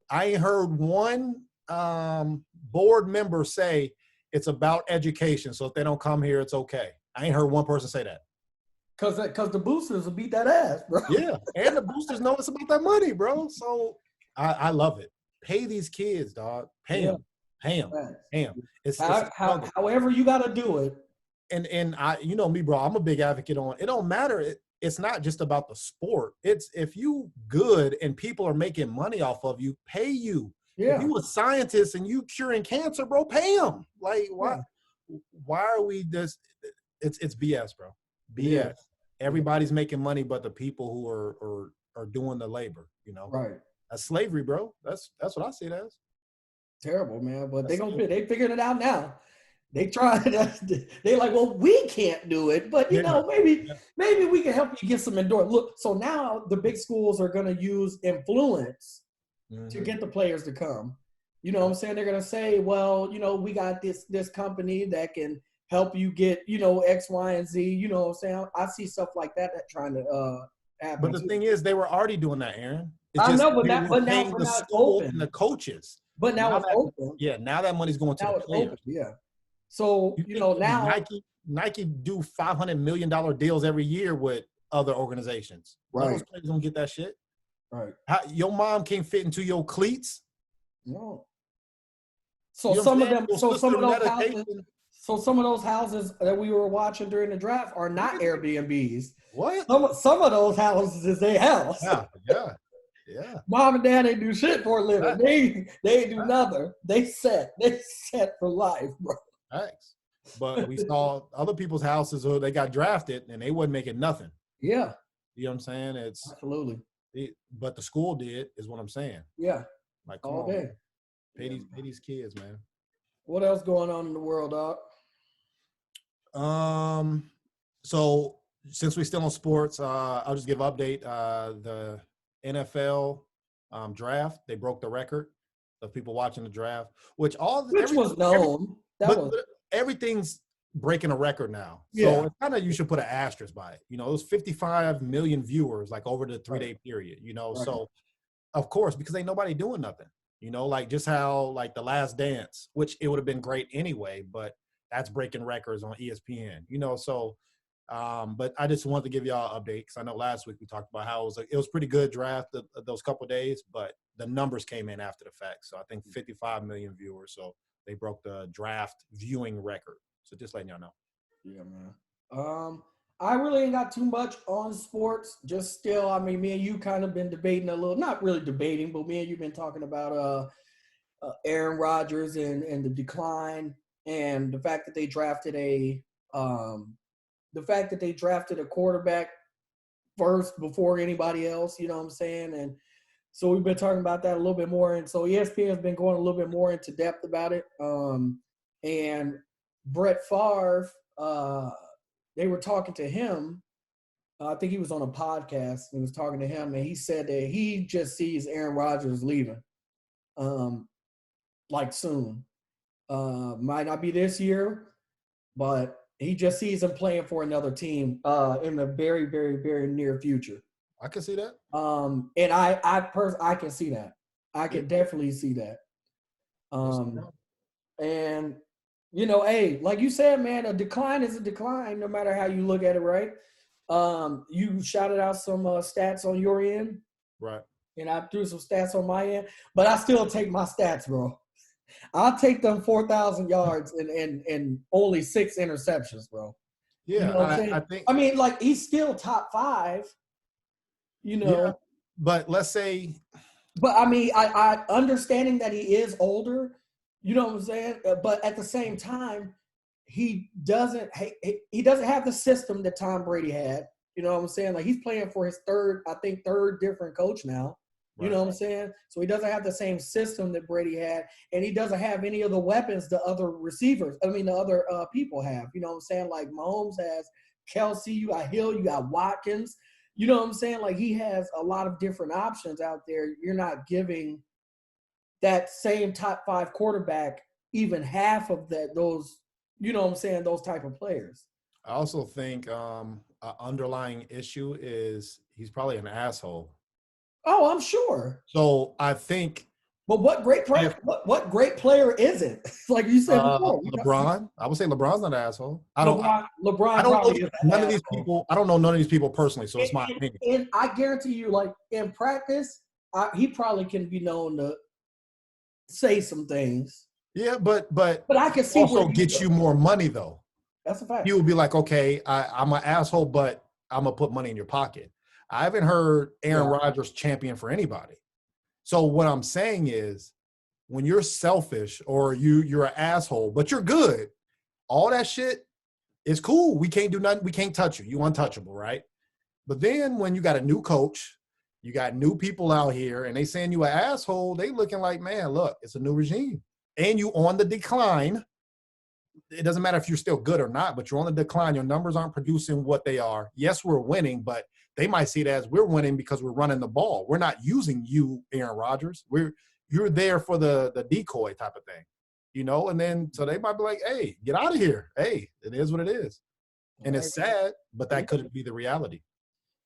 I ain't heard one board member say it's about education. So if they don't come here, it's okay. I ain't heard one person say that. Cause the boosters will beat that ass, bro. Yeah, and the boosters know it's about that money, bro. So I love it. Pay these kids, dog. Pay them. It's however you got to do it. And I, me, bro. I'm a big advocate on. It don't matter. it's not just about the sport. It's if you good and people are making money off of you, pay you. Yeah. If you a scientist and you curing cancer, bro, pay them. Like why are we just? It's BS, bro. BS. Yeah. Everybody's making money, but the people who are doing the labor. You know, Right. That's slavery, bro. That's what I see it as. Terrible, man. But they figured it out now. They tried. They like, well, we can't do it, but maybe we can help you get some endorsement. Look, so now the big schools are going to use influence to get the players to come. You know what I'm saying? They're going to say, well, we got this company that can help you get, X, Y, and Z. You know what I'm saying? I see stuff like that trying to happen. But the thing is, they were already doing that, Aaron. I know, but now the school and the coaches. But now it's open. Yeah, now that money's going to the players. Open, yeah. So, now Nike do $500 million deals every year with other organizations. Right. Those players don't get that shit. Right. Your mom can't fit into your cleats. No. So some of those houses that we were watching during the draft are not Airbnbs. What? Some of those houses is their house. Yeah. Mom and dad ain't do shit for a living. They ain't do nothing. They set for life, bro. Thanks. But we saw other people's houses who they got drafted and they wasn't making nothing. Yeah. You know what I'm saying? It's absolutely. But the school did is what I'm saying. Yeah. Like all day. Pay these kids, man. What else going on in the world, dog? So since we're still on sports, I'll just give an update. The NFL draft, they broke the record of people watching the draft, which was known. Everything's breaking a record now. So it's kind of, you should put an asterisk by it. It was 55 million viewers like over the 3-day period, Right. So of course, because ain't nobody doing nothing, like just how like The Last Dance, which it would have been great anyway, but that's breaking records on ESPN, so but I just wanted to give y'all an update because I know last week we talked about how it was pretty good draft those couple of days, but the numbers came in after the fact. So I think 55 million viewers. So they broke the draft viewing record. So just letting y'all know. Yeah, man. I really ain't got too much on sports. Just still, me and you kind of been debating a little, not really debating, but me and you been talking about Aaron Rodgers and the decline and the fact that they drafted a quarterback first before anybody else, you know what I'm saying? And so we've been talking about that a little bit more. And so ESPN has been going a little bit more into depth about it. And Brett Favre, they were talking to him. I think he was on a podcast and was talking to him. And he said that he just sees Aaron Rodgers leaving like soon. Might not be this year, but he just sees him playing for another team in the very, very, very near future. I can see that. And I can see that. I can definitely see that. And hey, like you said, man, a decline is a decline, no matter how you look at it, right? You shouted out some stats on your end, right? And I threw some stats on my end, but I still take my stats, bro. I'll take them 4,000 yards and only 6 interceptions, bro. Yeah, I think. Like he's still top 5. Yeah, but let's say. But I understanding that he is older. You know what I'm saying? But at the same time, he doesn't have the system that Tom Brady had. You know what I'm saying? Like he's playing for his third different coach now. You know what I'm saying? So he doesn't have the same system that Brady had, and he doesn't have any of the weapons the other people have. You know what I'm saying? Like Mahomes has Kelsey, you got Hill, you got Watkins. You know what I'm saying? Like he has a lot of different options out there. You're not giving that same top 5 quarterback even half of those, you know what I'm saying, those type of players. I also think an underlying issue is he's probably an asshole. Oh, I'm sure. So I think. But what great player? What great player isn't? Like you said before, LeBron. I would say LeBron's not an asshole. LeBron. I don't know none of these people. I don't know none of these people personally, so it's my opinion. And I guarantee you, like in practice, he probably can be known to say some things. Yeah, but I can see also get you more money though. That's a fact. You would be like, okay, I'm an asshole, but I'm going to put money in your pocket. I haven't heard Aaron Rodgers champion for anybody. So what I'm saying is, when you're selfish or you're an asshole, but you're good, all that shit is cool. We can't do nothing. We can't touch you. You untouchable, right? But then when you got a new coach, you got new people out here, and they saying you an asshole, they looking like, man, look, it's a new regime. And you on the decline. It doesn't matter if you're still good or not, but you're on the decline. Your numbers aren't producing what they are. Yes, we're winning, but they might see it as we're winning because we're running the ball. We're not using you, Aaron Rodgers. You're there for the decoy type of thing, you know? And then, so they might be like, hey, get out of here. Hey, it is what it is. And it's sad, but that couldn't be the reality.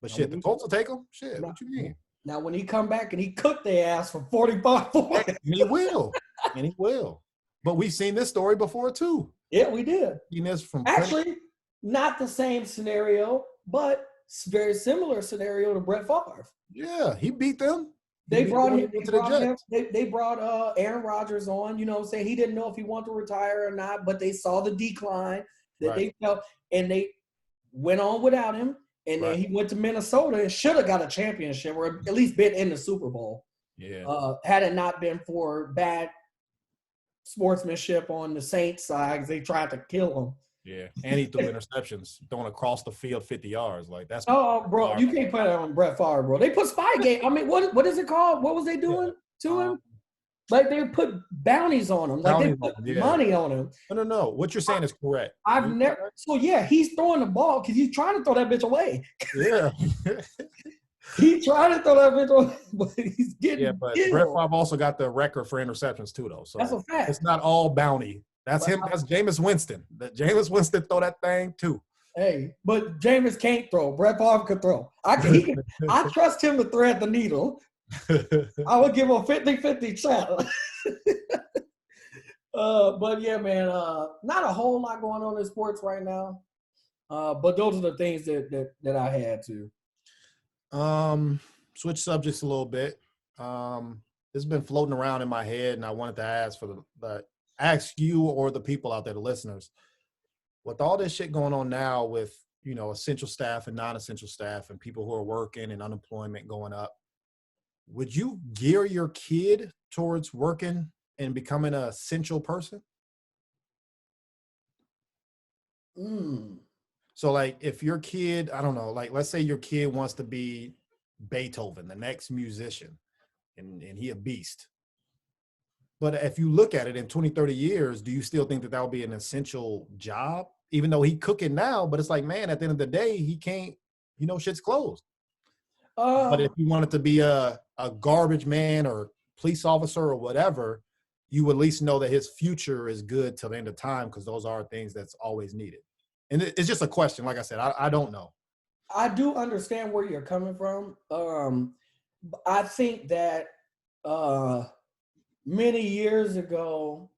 But shit, the Colts will take him? Shit, what you mean? Now, when he come back and he cooked their ass for 45 points. And he will. And he will. But we've seen this story before, too. Yeah, we did. Actually, not the same scenario, but very similar scenario to Brett Favre. Yeah, he beat them. They brought Aaron Rodgers on, you know what I'm saying? He didn't know if he wanted to retire or not, but they saw the decline that they felt, and they went on without him. And then he went to Minnesota and should have got a championship or at least been in the Super Bowl. Yeah. Had it not been for bad sportsmanship on the Saints side, because they tried to kill him. Yeah, and he threw interceptions, throwing across the field 50 yards. Like, that's bro, you can't put that on Brett Favre, bro. They put Spygate. I mean, what is it called? What was they doing to him? Like, they put bounties on him. Like, they put money on him. No. What you're saying is correct. So, yeah, he's throwing the ball because he's trying to throw that bitch away. Yeah. He's trying to throw that bitch away, but he's getting but killed. Brett Favre also got the record for interceptions, too, though. So that's a fact. It's not all bounty. That's him. That's Jameis Winston. Jameis Winston throw that thing, too. Hey, but Jameis can't throw. Brett Favre could throw. I trust him to thread the needle. I would give him a 50-50 shot. But yeah, man, not a whole lot going on in sports right now. But those are the things that I had to. Switch subjects a little bit. It's been floating around in my head, and I wanted to ask you or the people out there, the listeners, with all this shit going on now with, you know, essential staff and non-essential staff and people who are working and unemployment going up, would you gear your kid towards working and becoming an essential person? So, like, if your kid, I don't know, like, let's say your kid wants to be Beethoven, the next musician, and he a beast. But if you look at it in 20, 30 years, do you still think that will be an essential job? Even though he cooking now, but it's like, man, at the end of the day, he can't, you know, shit's closed. But if you wanted to be a garbage man or police officer or whatever, you at least know that his future is good till the end of time, because those are things that's always needed. And it's just a question. Like I said, I don't know. I do understand where you're coming from. I think that many years ago,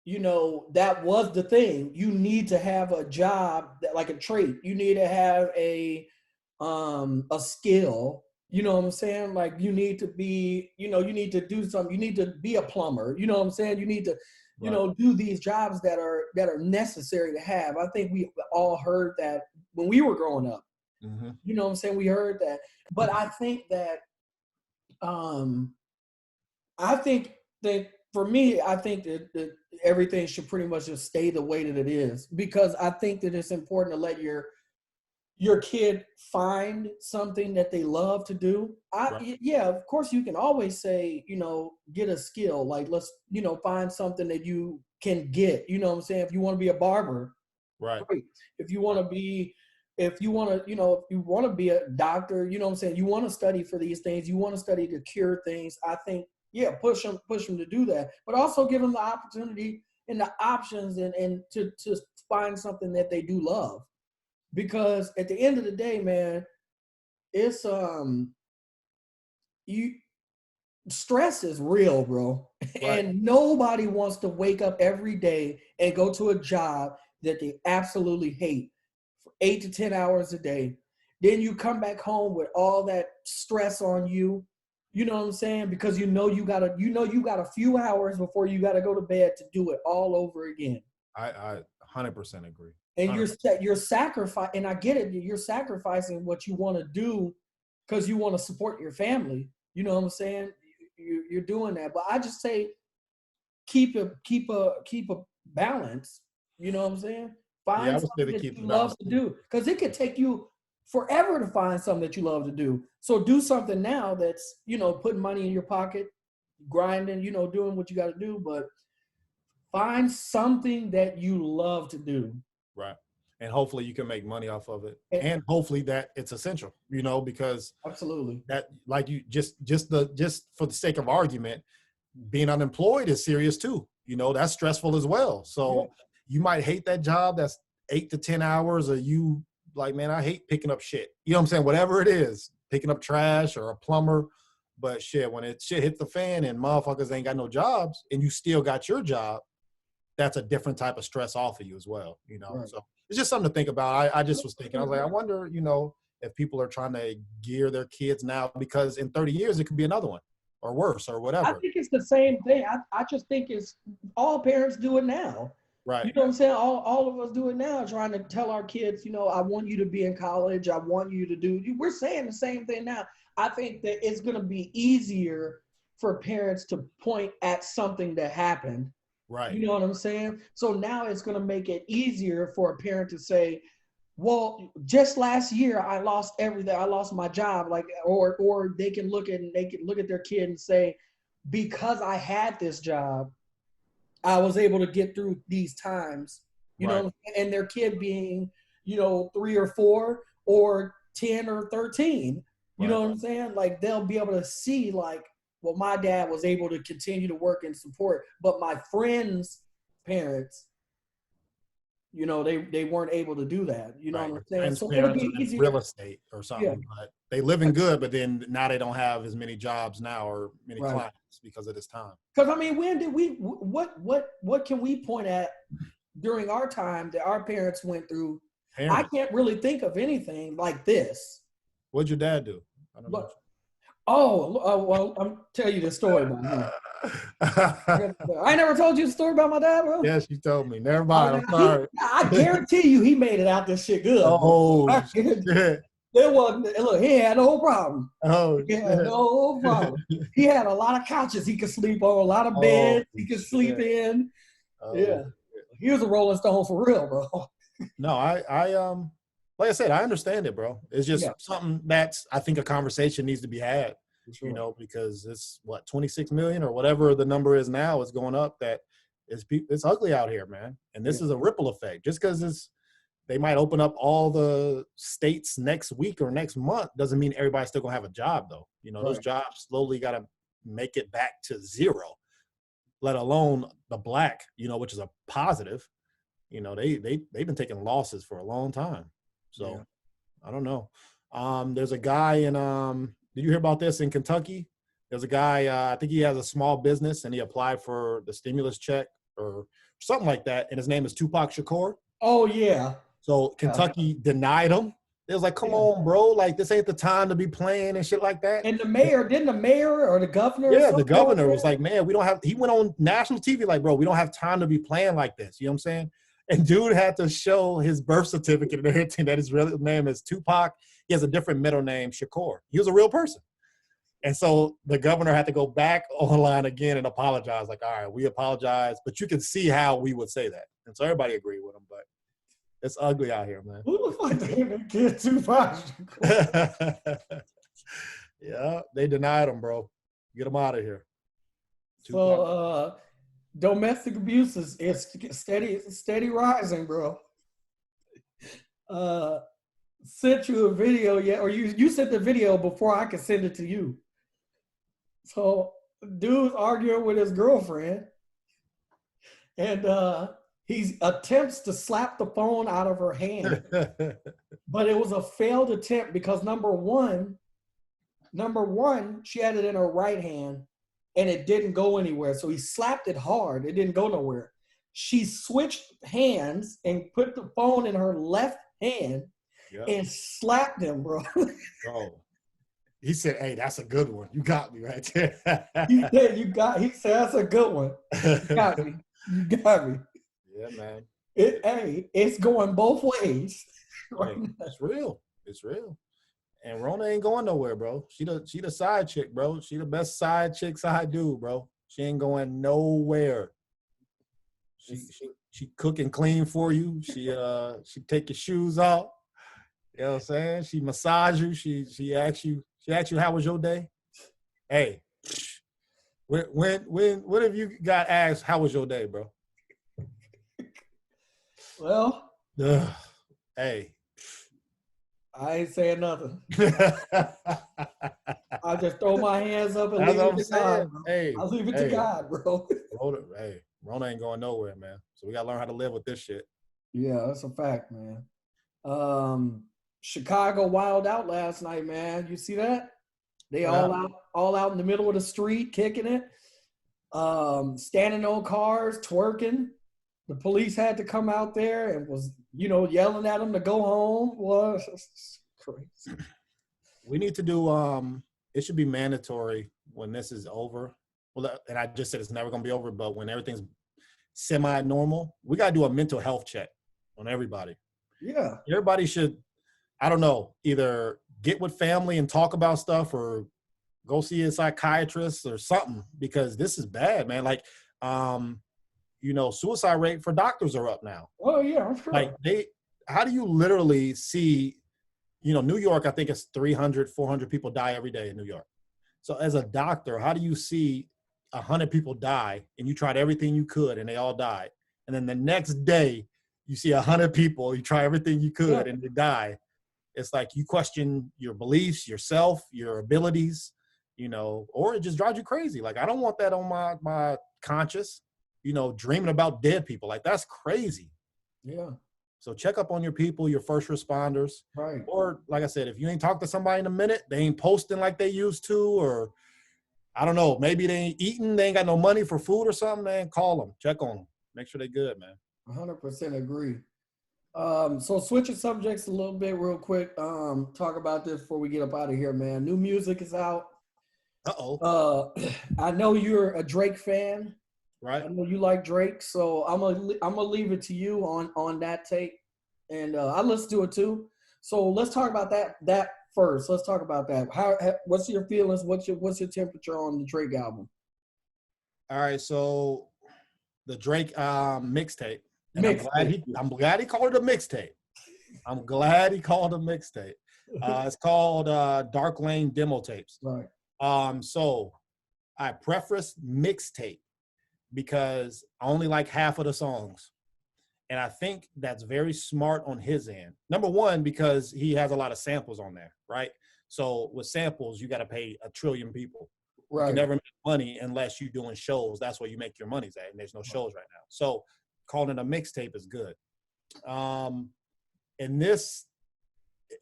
you know, that was the thing. You need to have a job, like a trait. You need to have a skill. You know what I'm saying? Like, you need to be, you know, you need to do something. You need to be a plumber. You know what I'm saying? You need to, you know, do these jobs that are necessary to have. I think we all heard that when we were growing up. Mm-hmm. You know what I'm saying? We heard that. But I think that for me, I think that everything should pretty much just stay the way that it is, because I think that it's important to let your kid find something that they love to do. Yeah, of course you can always say, you know, get a skill. Like, let's, you know, find something that you can get, you know what I'm saying? If you want to be a barber, right. If you want to be a doctor, you know what I'm saying? You want to study for these things. You want to study to cure things. I think, yeah, push them to do that, but also give them the opportunity and the options and to find something that they do love. Because at the end of the day, man, it's stress is real, bro. Right. And nobody wants to wake up every day and go to a job that they absolutely hate for 8 to 10 hours a day. Then you come back home with all that stress on you. You know what I'm saying? Because you got a few hours before you got to go to bed to do it all over again. I 100% agree. And you're sacrificing, and I get it, you're sacrificing what you want to do because you want to support your family. You know what I'm saying? You're doing that. But I just say keep a balance. You know what I'm saying? Find something that you love to do. Because it could take you forever to find something that you love to do. So do something now that's, putting money in your pocket, grinding, doing what you got to do, but find something that you love to do. Right. And hopefully you can make money off of it. And hopefully that it's essential, because absolutely that, like, you just for the sake of argument, being unemployed is serious too. That's stressful as well. So you might hate that job that's 8 to 10 hours, or you like, man, I hate picking up shit. You know what I'm saying? Whatever it is, picking up trash or a plumber. But shit, when shit hits the fan and motherfuckers ain't got no jobs and you still got your job, that's a different type of stress off of you as well, Right. So it's just something to think about. I just was thinking, I was like, I wonder, if people are trying to gear their kids now, because in 30 years, it could be another one or worse or whatever. I think it's the same thing. I just think it's all parents do it now. Right. You know what I'm saying? All of us do it now, trying to tell our kids, I want you to be in college. I want you to do, we're saying the same thing now. I think that it's going to be easier for parents to point at something that happened. Right. You know what I'm saying? So now it's going to make it easier for a parent to say, well, just last year I lost everything. I lost my job. Like, or they can look at their kid and say, because I had this job, I was able to get through these times. You know, and their kid being, 3 or 4 or 10 or 13. You know what I'm saying? Like, they'll be able to see, like, well, my dad was able to continue to work and support, but my friends' parents, they weren't able to do that. You know what I'm saying? So it'll be easier. Real estate or something, but they living good, but then now they don't have as many jobs now or many clients because of this time. Because I mean, when did we? What can we point at during our time that our parents went through? I can't really think of anything like this. What'd your dad do? I don't know. Well, I'm tell you the story about him. I never told you the story about my dad, bro. Yes, you told me. Never mind. I'm sorry. I guarantee you, he made it out this shit good. Oh, shit. There wasn't. Look, he had no problem. Oh, he had no problem. He had a lot of couches he could sleep on, a lot of beds he could sleep in. Yeah, he was a Rolling Stone for real, bro. No, I like I said, I understand it, bro. It's just something that's, I think, a conversation needs to be had, because it's 26 million or whatever the number is now is going up. That it's ugly out here, man. And this is a ripple effect. Just because they might open up all the states next week or next month doesn't mean everybody's still gonna have a job, though. Those jobs slowly got to make it back to zero, let alone the black, which is a positive. They've been taking losses for a long time. So I don't know. There's a guy in, did you hear about this in Kentucky? There's a guy, I think he has a small business and he applied for the stimulus check or something like that. And his name is Tupac Shakur. Oh, yeah. So Kentucky denied him. It was like, come on, bro. Like, this ain't the time to be playing and shit like that. And didn't the mayor or the governor? Yeah, the governor was like, man, he went on national TV like, bro, we don't have time to be playing like this. You know what I'm saying? And dude had to show his birth certificate and everything that his real name is Tupac. He has a different middle name, Shakur. He was a real person. And so the governor had to go back online again and apologize. Like, all right, we apologize. But you can see how we would say that. And so everybody agreed with him. But it's ugly out here, man. Who the fuck named kid Tupac Shakur? Yeah, they denied him, bro. Get him out of here. So, domestic abuse is steady rising, bro. Sent you a video or you sent the video before I could send it to you. So, dude's arguing with his girlfriend, and he attempts to slap the phone out of her hand, but it was a failed attempt because number one, she had it in her right hand. And it didn't go anywhere. So he slapped it hard. It didn't go nowhere. She switched hands and put the phone in her left hand and slapped him, bro. Bro. He said, hey, that's a good one. You got me right there. He said, that's a good one. You got me. Yeah, man. It's going both ways. Right Hey, it's real. It's real. And Rona ain't going nowhere, bro. She the side chick, bro. She the best side chick, side dude, bro. She ain't going nowhere. She cook and clean for you. She take your shoes off. You know what I'm saying? She massage you. She asks you how was your day? Hey, when have you got asked how was your day, bro? Well, hey. I ain't saying nothing. I just throw my hands up and leave it to God. Hey, I'll leave it to God, bro. Rona ain't going nowhere, man. So we gotta learn how to live with this shit. Yeah, that's a fact, man. Chicago wild out last night, man. You see that? They all out in the middle of the street, kicking it, standing on cars, twerking. The police had to come out there and was, yelling at them to go home. Was crazy. We need to do. It should be mandatory when this is over. Well, and I just said it's never gonna be over, but when everything's semi-normal, we gotta do a mental health check on everybody. Yeah. Everybody should, I don't know, either get with family and talk about stuff or go see a psychiatrist or something, because this is bad, man. Like, suicide rate for doctors are up now. Oh yeah, I'm sure. Like how do you literally see, New York, I think it's 300, 400 people die every day in New York. So as a doctor, how do you see 100 people die and you tried everything you could and they all died? And then the next day you see 100 people, you try everything you could and they die. It's like you question your beliefs, yourself, your abilities, or it just drives you crazy. Like, I don't want that on my conscience, dreaming about dead people. Like, that's crazy. Yeah. So check up on your people, your first responders. Right. Or, like I said, if you ain't talked to somebody in a minute, they ain't posting like they used to, or I don't know, maybe they ain't eating, they ain't got no money for food or something, man, call them, check on them, make sure they're good, man. 100% agree. So switching subjects a little bit real quick, talk about this before we get up out of here, man. New music is out. I know you're a Drake fan. Right. I know you like Drake, so I'm gonna leave it to you on that tape, and I listened to it too. So let's talk about that first. Let's talk about that. What's your feelings? What's your temperature on the Drake album? All right, so the Drake mixtape. I'm glad he called it a mixtape. I'm glad he called it a mixtape. It's called Dark Lane Demo Tapes. Right. So I preface mixtape because I only like half of the songs. And I think that's very smart on his end. Number one, because he has a lot of samples on there, right? So with samples, you got to pay 1 trillion people. Right. You can never make money unless you're doing shows. That's where you make your money's at, and there's no shows right now. So calling it a mixtape is good. And this,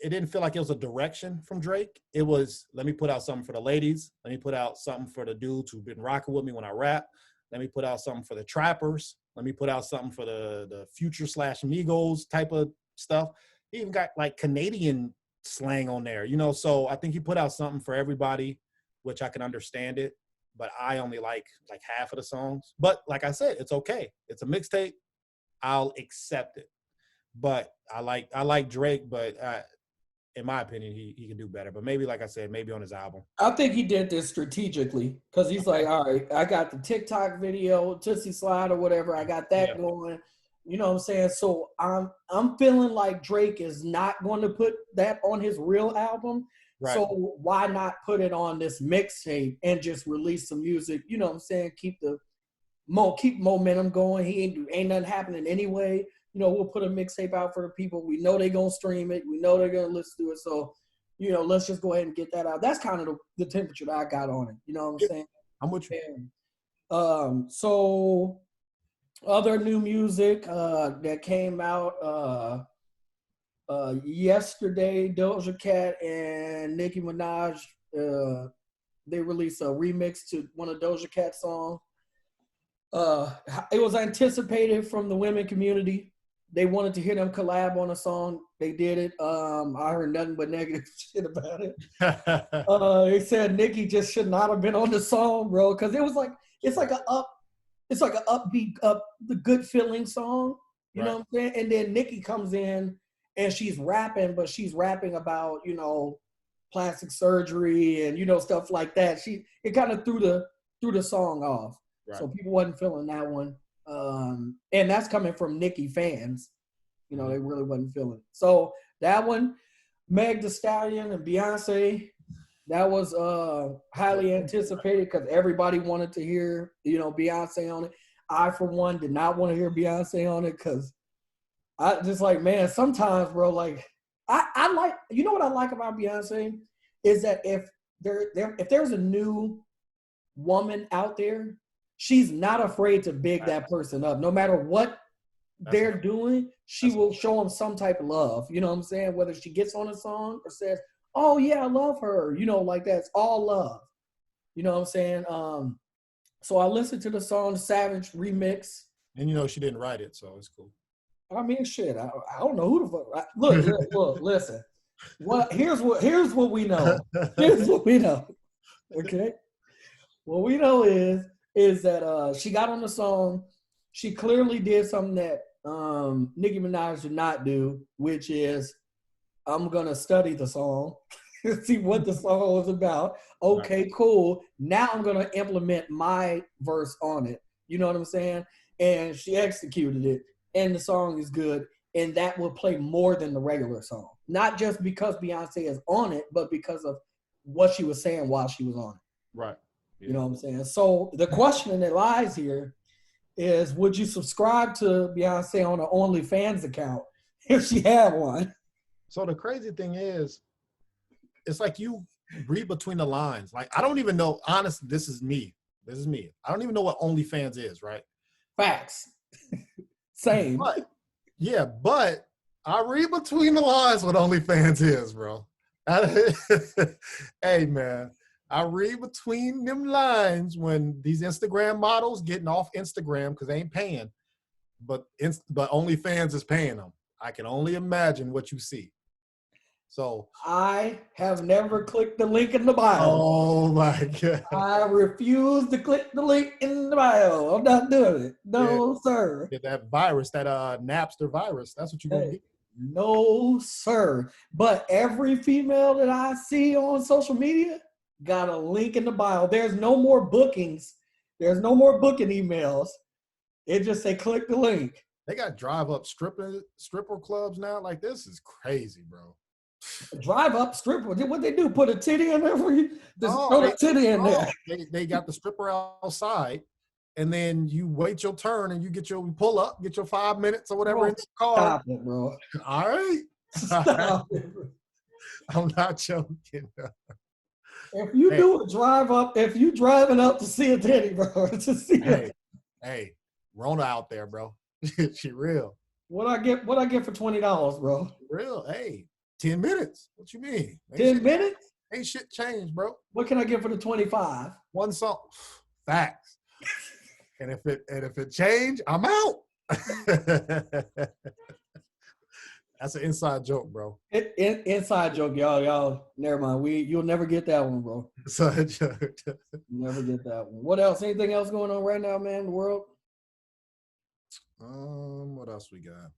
it didn't feel like it was a direction from Drake. It was, let me put out something for the ladies. Let me put out something for the dudes who've been rocking with me when I rap. Let me put out something for the trappers. Let me put out something for the Future / Migos type of stuff. He even got like Canadian slang on there, so I think he put out something for everybody, which I can understand it, but I only like half of the songs. But like I said, it's okay. It's a mixtape. I'll accept it. But I like Drake, but in my opinion, he can do better. But maybe, like I said, maybe on his album. I think he did this strategically because he's like, all right, I got the TikTok video, Tootsie Slide or whatever. I got that going. You know what I'm saying? So I'm feeling like Drake is not going to put that on his real album. Right. So why not put it on this mixtape and just release some music? You know what I'm saying? Keep momentum going. He ain't nothing happening anyway. We'll put a mixtape out for the people. We know they're going to stream it. We know they're going to listen to it. So, let's just go ahead and get that out. That's kind of the temperature that I got on it. You know what I'm saying? I'm with you. And, so other new music that came out yesterday, Doja Cat and Nicki Minaj, they released a remix to one of Doja Cat's songs. It was anticipated from the women community. They wanted to hear them collab on a song. They did it. I heard nothing but negative shit about it. They said Nicki just should not have been on the song, bro, because it's like an upbeat, the good feeling song. You know what I'm saying? And then Nicki comes in and she's rapping, but she's rapping about, plastic surgery and, stuff like that. It kind of threw the song off. Right. So people wasn't feeling that one. And that's coming from Nicki fans. They really wasn't feeling it. So that one, Meg Thee Stallion and Beyonce, that was highly anticipated because everybody wanted to hear, Beyonce on it. I, for one, did not want to hear Beyonce on it because I just like, man, sometimes, bro, like, I like, what I like about Beyonce is that if there's a new woman out there, she's not afraid to big that person up. No matter what they're doing, she will show them some type of love. You know what I'm saying? Whether she gets on a song or says, oh, yeah, I love her. Like that's all love. You know what I'm saying? So I listened to the song Savage remix. And she didn't write it, so it's cool. I mean, shit, I don't know who the fuck. Look, listen. Here's what we know. Here's what we know. Okay? What we know is that she got on the song. She clearly did something that Nicki Minaj did not do, which is I'm going to study the song, see what the song was about. Okay, cool. Now I'm going to implement my verse on it. You know what I'm saying? And she executed it, and the song is good, and that will play more than the regular song. Not just because Beyonce is on it, but because of what she was saying while she was on it. Right. Yeah. You know what I'm saying? So the question that lies here is, would you subscribe to Beyonce on an OnlyFans account if she had one? So the crazy thing is, it's like you read between the lines. Like, I don't even know, honestly, this is me. I don't even know what OnlyFans is, right? Facts. Same. But I read between the lines what OnlyFans is, bro. Hey, man, I read between them lines when these Instagram models getting off Instagram because they ain't paying, but OnlyFans is paying them. I can only imagine what you see. So I have never clicked the link in the bio. Oh my God. I refuse to click the link in the bio. I'm not doing it. No, sir. Get that virus, that Napster virus. That's what you're going to get. No, sir. But every female that I see on social media got a link in the bio. There's no more bookings. There's no more booking emails. It just say click the link. They got drive-up stripper clubs now. Like, this is crazy, bro. Drive up stripper. What they do? Put a titty in there for you? Just throw a titty in there. They got the stripper outside, and then you wait your turn, and you pull up, get your 5 minutes or whatever in the car. Stop it, bro. All right. Stop it, bro. I'm not joking. If you do a drive up, if you driving up to see a titty, bro, to see it. Hey, Rona out there, bro. She real. What I get for $20, bro? Real. Hey. 10 minutes. What you mean? 10 minutes? Ain't shit changed, bro. What can I get for the 25? One song. Facts. And if it change, I'm out. That's an inside joke, bro. Inside joke, y'all. Never mind. You'll never get that one, bro. Inside joke. Never get that one. What else? Anything else going on right now, man, in the world? What else we got?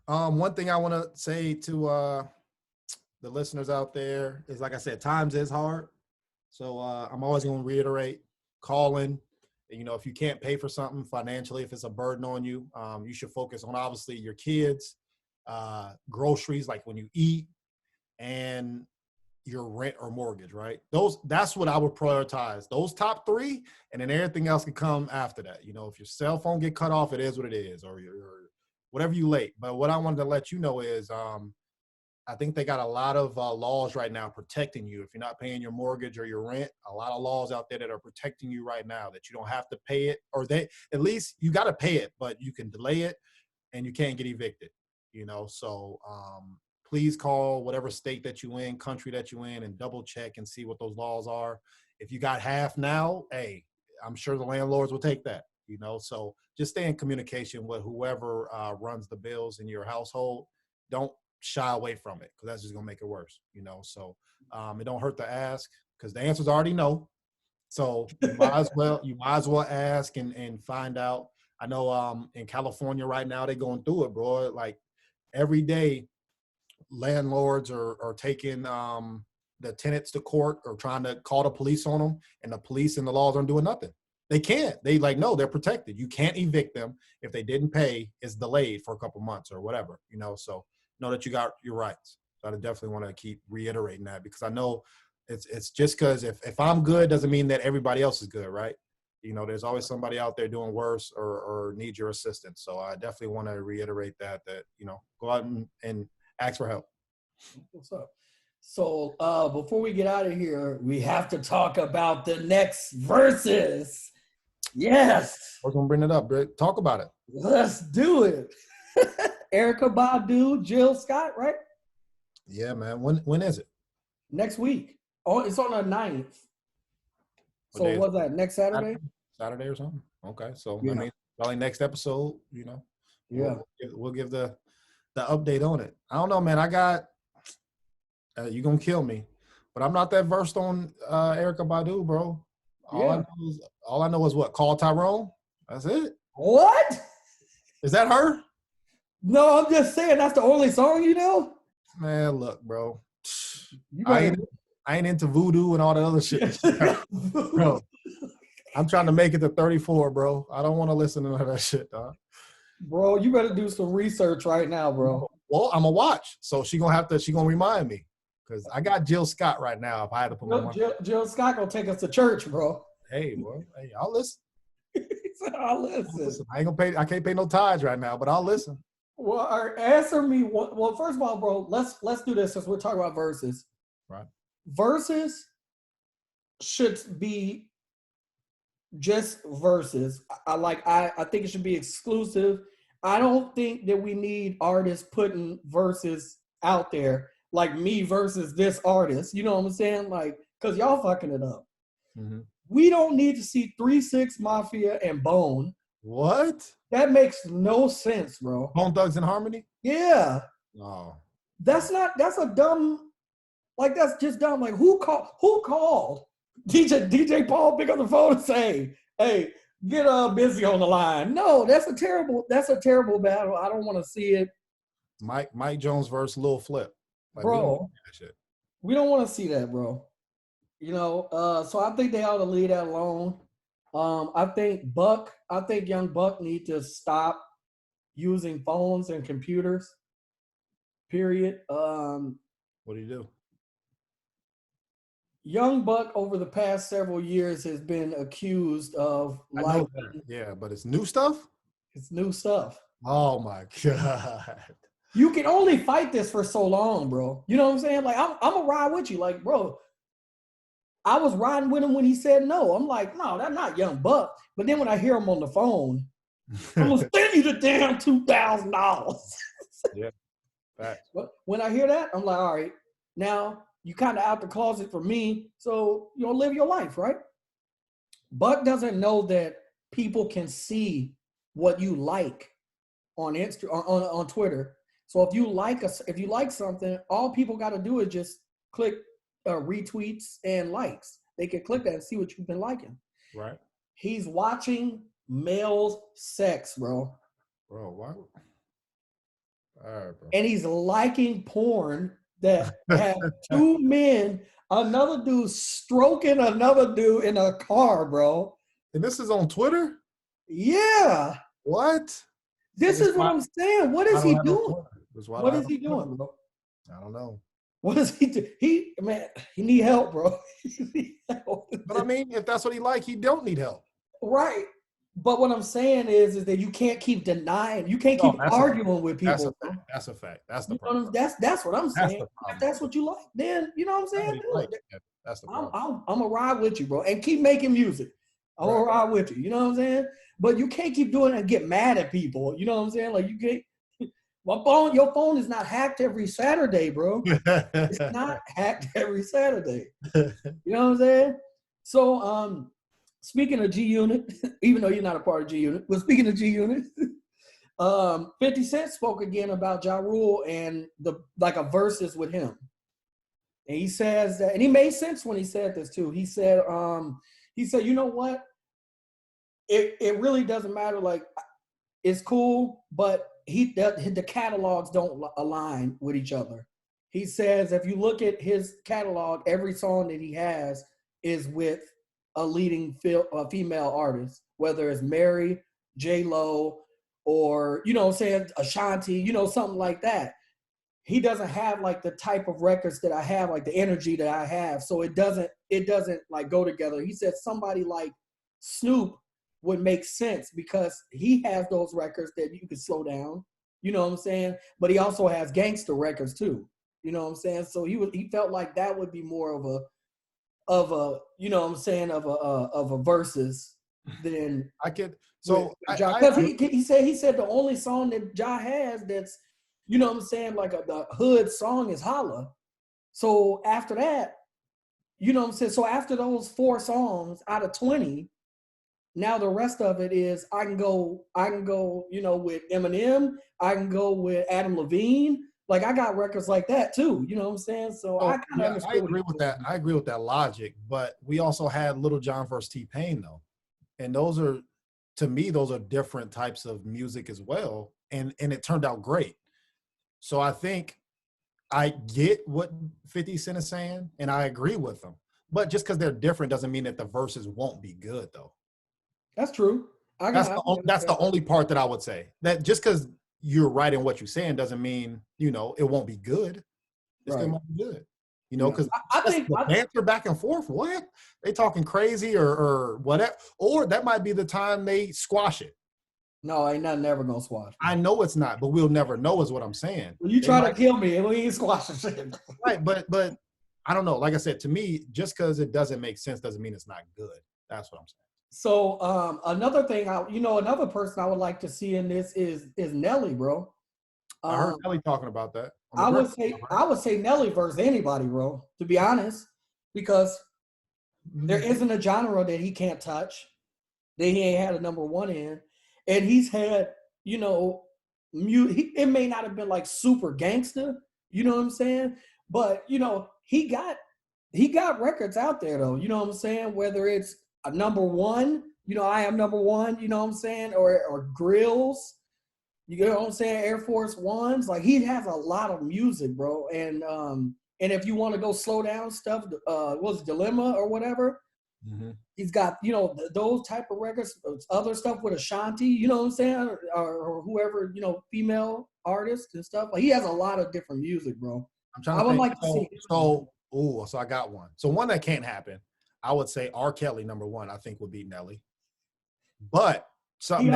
One thing I want to say to the listeners out there is, like I said, times is hard. So I'm always going to reiterate, call in. If you can't pay for something financially, if it's a burden on you, you should focus on, obviously, your kids, groceries, like when you eat, and your rent or mortgage, right? That's what I would prioritize. Those top three, and then everything else can come after that. If your cell phone get cut off, it is what it is, or your whatever you late. But what I wanted to let you know is I think they got a lot of laws right now protecting you. If you're not paying your mortgage or your rent, a lot of laws out there that are protecting you right now that you don't have to pay it, or at least you got to pay it, but you can delay it and you can't get evicted, So please call whatever state that you in, country that you in, and double check and see what those laws are. If you got half now, hey, I'm sure the landlords will take that. So just stay in communication with whoever runs the bills in your household. Don't shy away from it, because that's just going to make it worse, So it don't hurt to ask, because the answer's already no. So you might as well ask and find out. I know in California right now they're going through it, bro. Like every day, landlords are taking the tenants to court or trying to call the police on them, and the police and the laws aren't doing nothing. They can't. They like, no, they're protected. You can't evict them. If they didn't pay, it's delayed for a couple months or whatever, so know that you got your rights. So I definitely want to keep reiterating that, because I know it's just because if I'm good doesn't mean that everybody else is good, right? There's always somebody out there doing worse or needs your assistance. So I definitely want to reiterate that go out and ask for help. What's up? So before we get out of here, we have to talk about the next verses. Yes. We're gonna bring it up, Britt. Talk about it. Let's do it. Erykah Badu, Jill Scott, right? Yeah, man. When is it? Next week. Oh, it's on the 9th. So what's that? Next Saturday? Saturday or something? Okay. So yeah. I mean, probably next episode, Yeah. We'll give the update on it. I don't know, man. I got you're gonna kill me, but I'm not that versed on Erykah Badu, bro. All I know is what? Call Tyrone. That's it. What? Is that her? No, I'm just saying that's the only song you know. Man, look, bro. I ain't into voodoo and all that other shit, bro. I'm trying to make it to 34, bro. I don't want to listen to none of that shit, dog. Bro, you better do some research right now, bro. Well, I'm gonna watch, so she gonna remind me, because I got Jill Scott right now. If I had to put my money, Jill Scott gonna take us to church, bro. Hey, bro. Hey, I'll listen. I'll listen. I can't pay no tithes right now, but I'll listen. Well, answer me. Well, first of all, bro, let's do this since we're talking about verses. Right. Verses should be just verses. I think it should be exclusive. I don't think that we need artists putting verses out there like me versus this artist. You know what I'm saying? Like, because y'all fucking it up. Mm-hmm. We don't need to see 3 6 Mafia and Bone. What? That makes no sense, bro. Bone Thugs and Harmony? Yeah. Oh. That's a dumb, like, that's just dumb. Like, who called? DJ Paul pick up the phone and say, hey, get Busy on the line. No, that's a terrible battle. I don't want to see it. Mike Jones versus Lil Flip. Like, bro, we don't want to see that, bro. So I think they ought to leave that alone. I think Young Buck need to stop using phones and computers. Period. What do you do? Young Buck over the past several years has been accused of yeah, but it's new stuff? It's new stuff. Oh my God. You can only fight this for so long, bro. You know what I'm saying? Like, I'm gonna ride with you. Like, bro, I was riding with him when he said no. I'm like, no, that's not Young Buck. But then when I hear him on the phone, I'm gonna send you the damn $2,000. Yeah. Facts. But when I hear that, I'm like, all right, now you kind of out the closet for me, so live your life, right? Buck doesn't know that people can see what you like on on Twitter. So if you like something, all people got to do is just click retweets and likes. They can click that and see what you've been liking. Right. He's watching male sex, bro. Bro, what? All right, bro. And he's liking porn that have 2 men, another dude stroking another dude in a car, bro. And this is on Twitter? Yeah. What? This is what I'm saying. What is he doing? What is he doing, bro? I don't know. What does he do? He need help, bro. But I mean, if that's what he like, he don't need help. Right. But what I'm saying is that you can't keep denying. You can't keep arguing with people. That's a fact. That's the problem. That's what I'm saying. If that's what you like, then you know what I'm saying? That's the problem. I'm gonna ride with you, bro, and keep making music. I'm gonna ride with you. You know what I'm saying? But you can't keep doing it and get mad at people. You know what I'm saying? Like, you can't. Your phone is not hacked every Saturday, bro. It's not hacked every Saturday. You know what I'm saying? So, speaking of G Unit, even though you're not a part of G Unit, but speaking of G Unit, 50 Cent spoke again about Ja Rule and a versus with him. And he says that, and he made sense when he said this too. He said He said, you know what? It really doesn't matter. Like, it's cool, but the catalogs don't align with each other. He says if you look at his catalog, every song that he has is with a leading female artist, whether it's Mary, J-Lo, or, you know what I'm saying, Ashanti, you know, something like that. He doesn't have like the type of records that I have, like the energy that I have. So it doesn't like go together. He said somebody like Snoop would make sense because he has those records that you can slow down, you know what I'm saying? But he also has gangster records too, you know what I'm saying? So he felt like that would be more of a you know what I'm saying, of a versus than I get so because he said the only song that Ja has that's, you know what I'm saying, like the hood song is Holla. So after that, you know what I'm saying? So after those 4 songs out of 20, now the rest of it is I can go, you know, with Eminem, I can go with Adam Levine. Like I got records like that too, you know what I'm saying? So I kind of understand. I agree with that. I agree with that logic, but we also had Little John versus T-Pain though. And those are, to me, those are different types of music as well. And it turned out great. So I think I get what 50 Cent is saying, and I agree with them. But just because they're different doesn't mean that the verses won't be good, though. That's true. That's the only part that I would say. That just because you're right in what you're saying doesn't mean, you know, it won't be good. It still won't be good. You know, because I think the banter back and forth, what? They talking crazy or whatever. Or that might be the time they squash it. No, ain't nothing ever gonna squash. I know it's not, but we'll never know is what I'm saying. Well, you try to kill me and we ain't squashing shit. Right, but I don't know. Like I said, to me, just because it doesn't make sense doesn't mean it's not good. That's what I'm saying. So another thing, another person I would like to see in this is Nelly, bro. I heard Nelly talking about that. I would say Nelly versus anybody, bro, to be honest, because there isn't a genre that he can't touch, that he ain't had a number 1 in. And he's had, you know, it may not have been like super gangster, you know what I'm saying? But, you know, he got records out there though, you know what I'm saying? Whether it's a number 1, you know, I am number 1, you know what I'm saying? Or grills, you know what I'm saying? Air Force Ones. Like he has a lot of music, bro. And if you want to go slow down stuff, what's Dilemma or whatever? Mm-hmm. He's got, you know, those type of records, other stuff with Ashanti, you know what I'm saying, or whoever, you know, female artists and stuff. Like he has a lot of different music, bro. I would like to see. So I got one. So one that can't happen, I would say R. Kelly number 1. I think would beat Nelly. But something he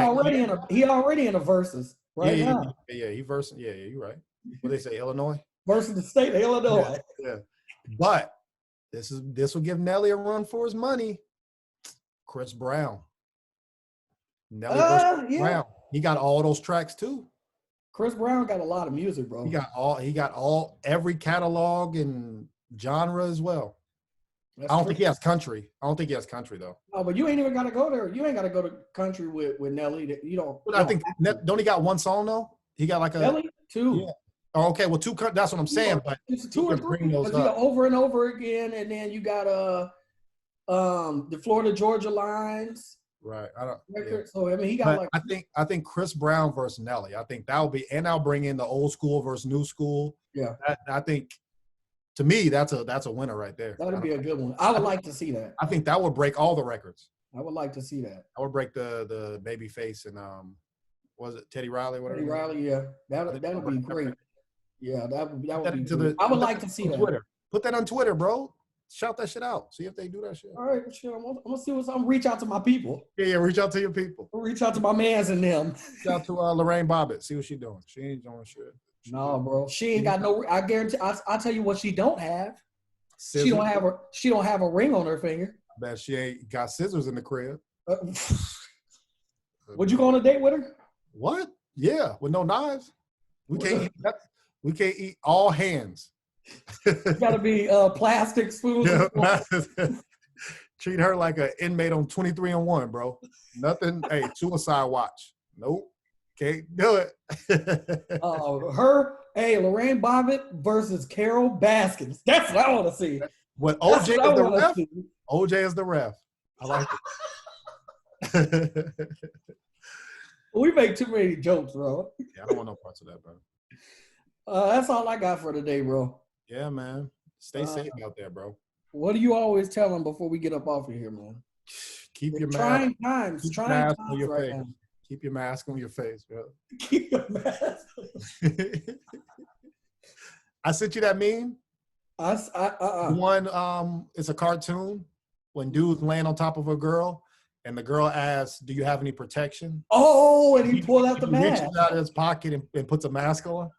already in a versus right now. Yeah, he versus. Yeah, you're right. What they say, Illinois versus the state of Illinois. Yeah. But this will give Nelly a run for his money. Chris Brown. Nelly versus Brown. He got all those tracks too. Chris Brown got a lot of music, bro. He got every catalog and genre as well. I don't think he has country. I don't think he has country though. No, but you ain't even got to go there. You ain't got to go to country with Nelly. You don't. But I think don't he got one song though? He got like Nelly 2. Yeah. Oh, okay. Well, 2. That's what I'm saying. But it's 2 or 3. Because you got Over and Over Again, and then you got the Florida Georgia Lines. Right. So I mean, he got I think Chris Brown versus Nelly. I think that will be, and I'll bring in the old school versus new school. Yeah. I think. To me, that's a winner right there. That would be a good one. I would like to see that. I think that would break all the records. I would like to see that. I would break the Babyface and was it Teddy Riley? Whatever. Teddy Riley, yeah. That would be great. Yeah, that would be great. I would like to see that. Twitter. Put that on Twitter, bro. Shout that shit out. See if they do that shit. All right, sure. I'm gonna see what's. I'm gonna reach out to my people. Yeah, reach out to your people. Reach out to my mans and them. Reach out to Lorraine Bobbitt. See what she's doing. She ain't doing shit. No, bro. She ain't got no. I guarantee. I'll tell you what she don't have. Scissors. She don't have a ring on her finger. I bet she ain't got scissors in the crib. Would you go on a date with her? What? Yeah, with no knives. We can't eat all hands. It's got to be plastic spoons. Yeah, treat her like an inmate on 23-1, bro. Nothing. Hey, suicide watch. Nope. Can't do it. Lorraine Bobbitt versus Carol Baskins. That's what I want to see. What OJ is the ref? OJ is the ref. I like it. We make too many jokes, bro. Yeah, I don't want no parts of that, bro. That's all I got for today, bro. Yeah, man. Stay safe out there, bro. What do you always tell them before we get up off of here, man? Keep your trying mask. times. Trying times on your face. Now. Keep your mask on your face, bro. Keep your mask. I sent you that meme. One, it's a cartoon when dude's laying on top of a girl, and the girl asks, "Do you have any protection?" Oh, and he pulled out the mask. Reaches out of his pocket and puts a mask on.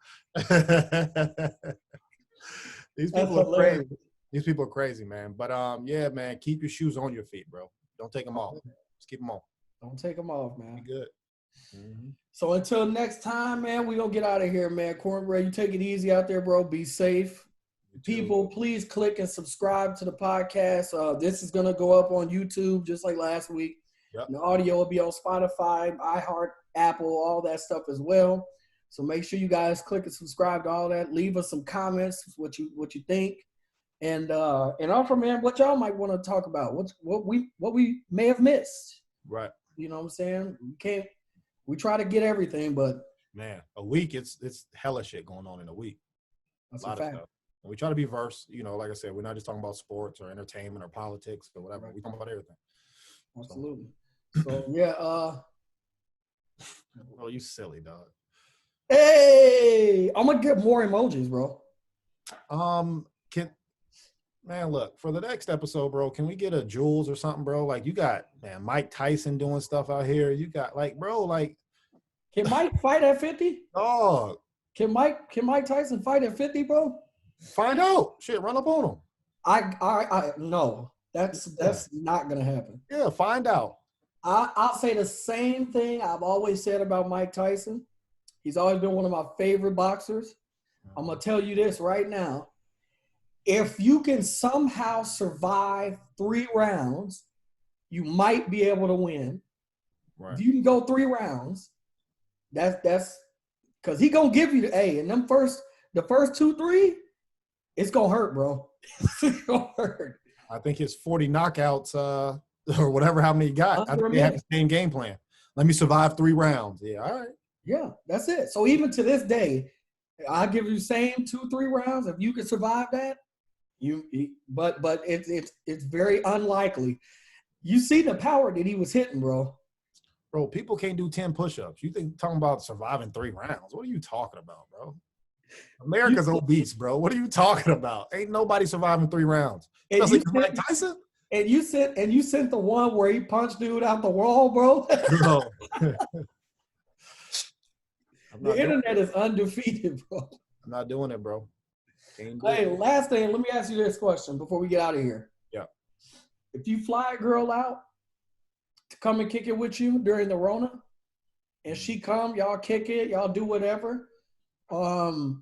These people are crazy. These people are crazy, man. But yeah, man, keep your shoes on your feet, bro. Don't take them off. Just keep them on. Don't take them off, man. Be good. Mm-hmm. So until next time, man, we gonna get out of here, man. Cornbread, you take it easy out there, bro. Be safe. People, please click and subscribe to the podcast. This is gonna go up on YouTube just like last week. Yep. And the audio will be on Spotify, iHeart, Apple, all that stuff as well. So make sure you guys click and subscribe to all that. Leave us some comments, what you think. And also, man, what y'all might want to talk about, what we may have missed. Right. You know what I'm saying? We try to get everything, but man, a week it's hella shit going on in a week. That's a lot a fact. Of stuff. And we try to be versed. You know, like I said, we're not just talking about sports or entertainment or politics or whatever. Right. We talk about everything. Absolutely. So yeah. Oh, you silly dog. Hey, I'm gonna get more emojis, bro. Man, look, for the next episode, bro, can we get a Jules or something, bro? Like, you got, man, Mike Tyson doing stuff out here. You got, like, bro, like. Can Mike fight at 50? Dog. Can Mike Tyson fight at 50, bro? Find out. Shit, run up on him. I no. That's not going to happen. Yeah, find out. I'll say the same thing I've always said about Mike Tyson. He's always been one of my favorite boxers. I'm going to tell you this right now. If you can somehow survive 3 rounds, you might be able to win. Right. If you can go 3 rounds, that's because he gonna give you the A. And the first 2-3, it's gonna hurt, bro. It's gonna hurt. I think his 40 knockouts, or whatever, how many he got. I think they have the same game plan. Let me survive 3 rounds. Yeah, all right. Yeah, that's it. So even to this day, I give you the same 2-3 rounds. If you can survive that. But it's very unlikely. You see the power that he was hitting, bro. Bro, people can't do 10 push-ups. You think talking about surviving 3 rounds? What are you talking about, bro? America's obese, bro. What are you talking about? Ain't nobody surviving 3 rounds. Especially Mike Tyson. And you sent the one where he punched dude out the wall, bro. No. The internet is undefeated, bro. I'm not doing it, bro. Hey, last thing, let me ask you this question before we get out of here. Yeah. If you fly a girl out to come and kick it with you during the Rona, and she come, y'all kick it, y'all do whatever, you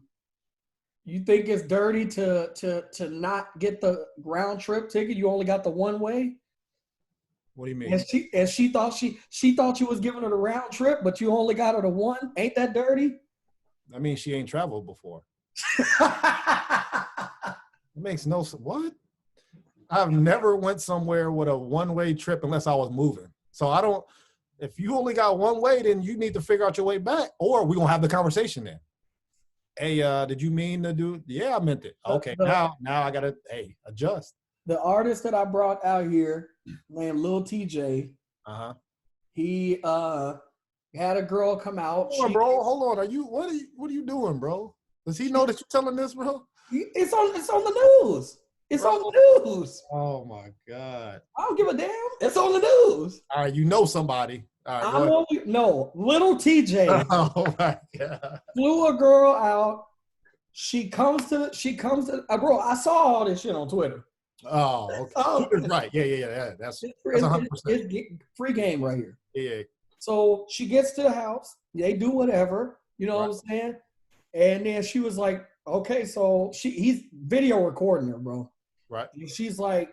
think it's dirty to not get the round trip ticket? You only got the one way? What do you mean? And she thought you was giving her the round trip, but you only got her the one? Ain't that dirty? I mean, she ain't traveled before. It makes no sense. What? I've never went somewhere with a one-way trip unless I was moving. So I don't. If you only got one way, then you need to figure out your way back, or we gonna have the conversation then. Hey, did you mean to do? Yeah, I meant it. Okay, now I gotta adjust. The artist that I brought out here, named Lil TJ. He had a girl come out. Hold on, bro. Hold on. What are you doing, bro? Does he know that you're telling this, bro? It's on the news. It's on the news. Oh my God. I don't give a damn. It's on the news. All right, you know somebody. All right, Little TJ. Oh my God. Flew a girl out. She comes to bro, I saw all this shit on Twitter. Oh, okay. Oh, right. Yeah. That's 100%. It's free game right here. Yeah. So she gets to the house. They do whatever. You know what I'm saying? And then she was like, okay, so he's video recording her, bro. Right. And she's like,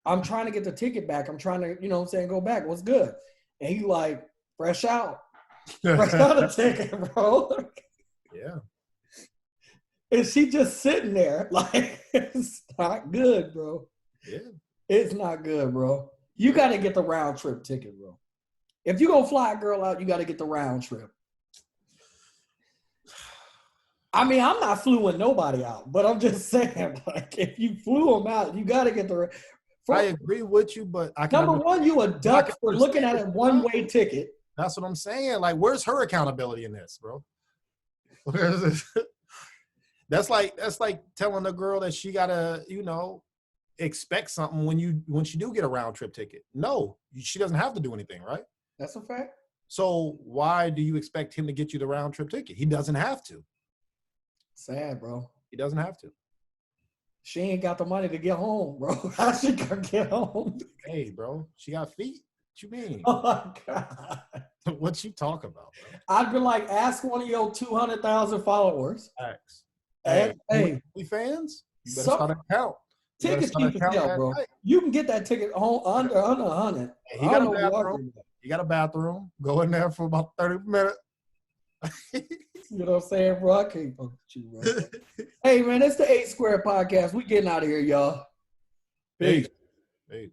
I'm trying to get the ticket back. I'm trying to, go back. What's good? And he like, fresh out the ticket, bro. Yeah. And she just sitting there like, it's not good, bro. Yeah. It's not good, bro. You got to get the round trip ticket, bro. If you're going to fly a girl out, you got to get the round trip. I mean, I'm not fluing nobody out, but I'm just saying, like, if you flew them out, you got to get the. I agree with you, but number one, you a duck for looking at a one-way ticket. That's what I'm saying. Like, where's her accountability in this, bro? That's like telling a girl that she gotta, expect something when she do get a round trip ticket. No, she doesn't have to do anything, right? That's a fact. So why do you expect him to get you the round trip ticket? He doesn't have to. Sad, bro. He doesn't have to. She ain't got the money to get home, bro. How she gonna get home? Hey, bro, she got feet. What you mean? Oh my God. What you talk about, bro? I'd be like, ask one of your 200,000 followers. Thanks. Hey, fans, you better start an account. Tickets cheap as hell, bro. Night. You can get that ticket home under 100. Hey, he got a bathroom. You got a bathroom. Go in there for about 30 minutes. You know what I'm saying, bro? I can't fuck with you, bro. Hey, man, it's the Sqared Podcast. We getting out of here, y'all. Peace. Peace.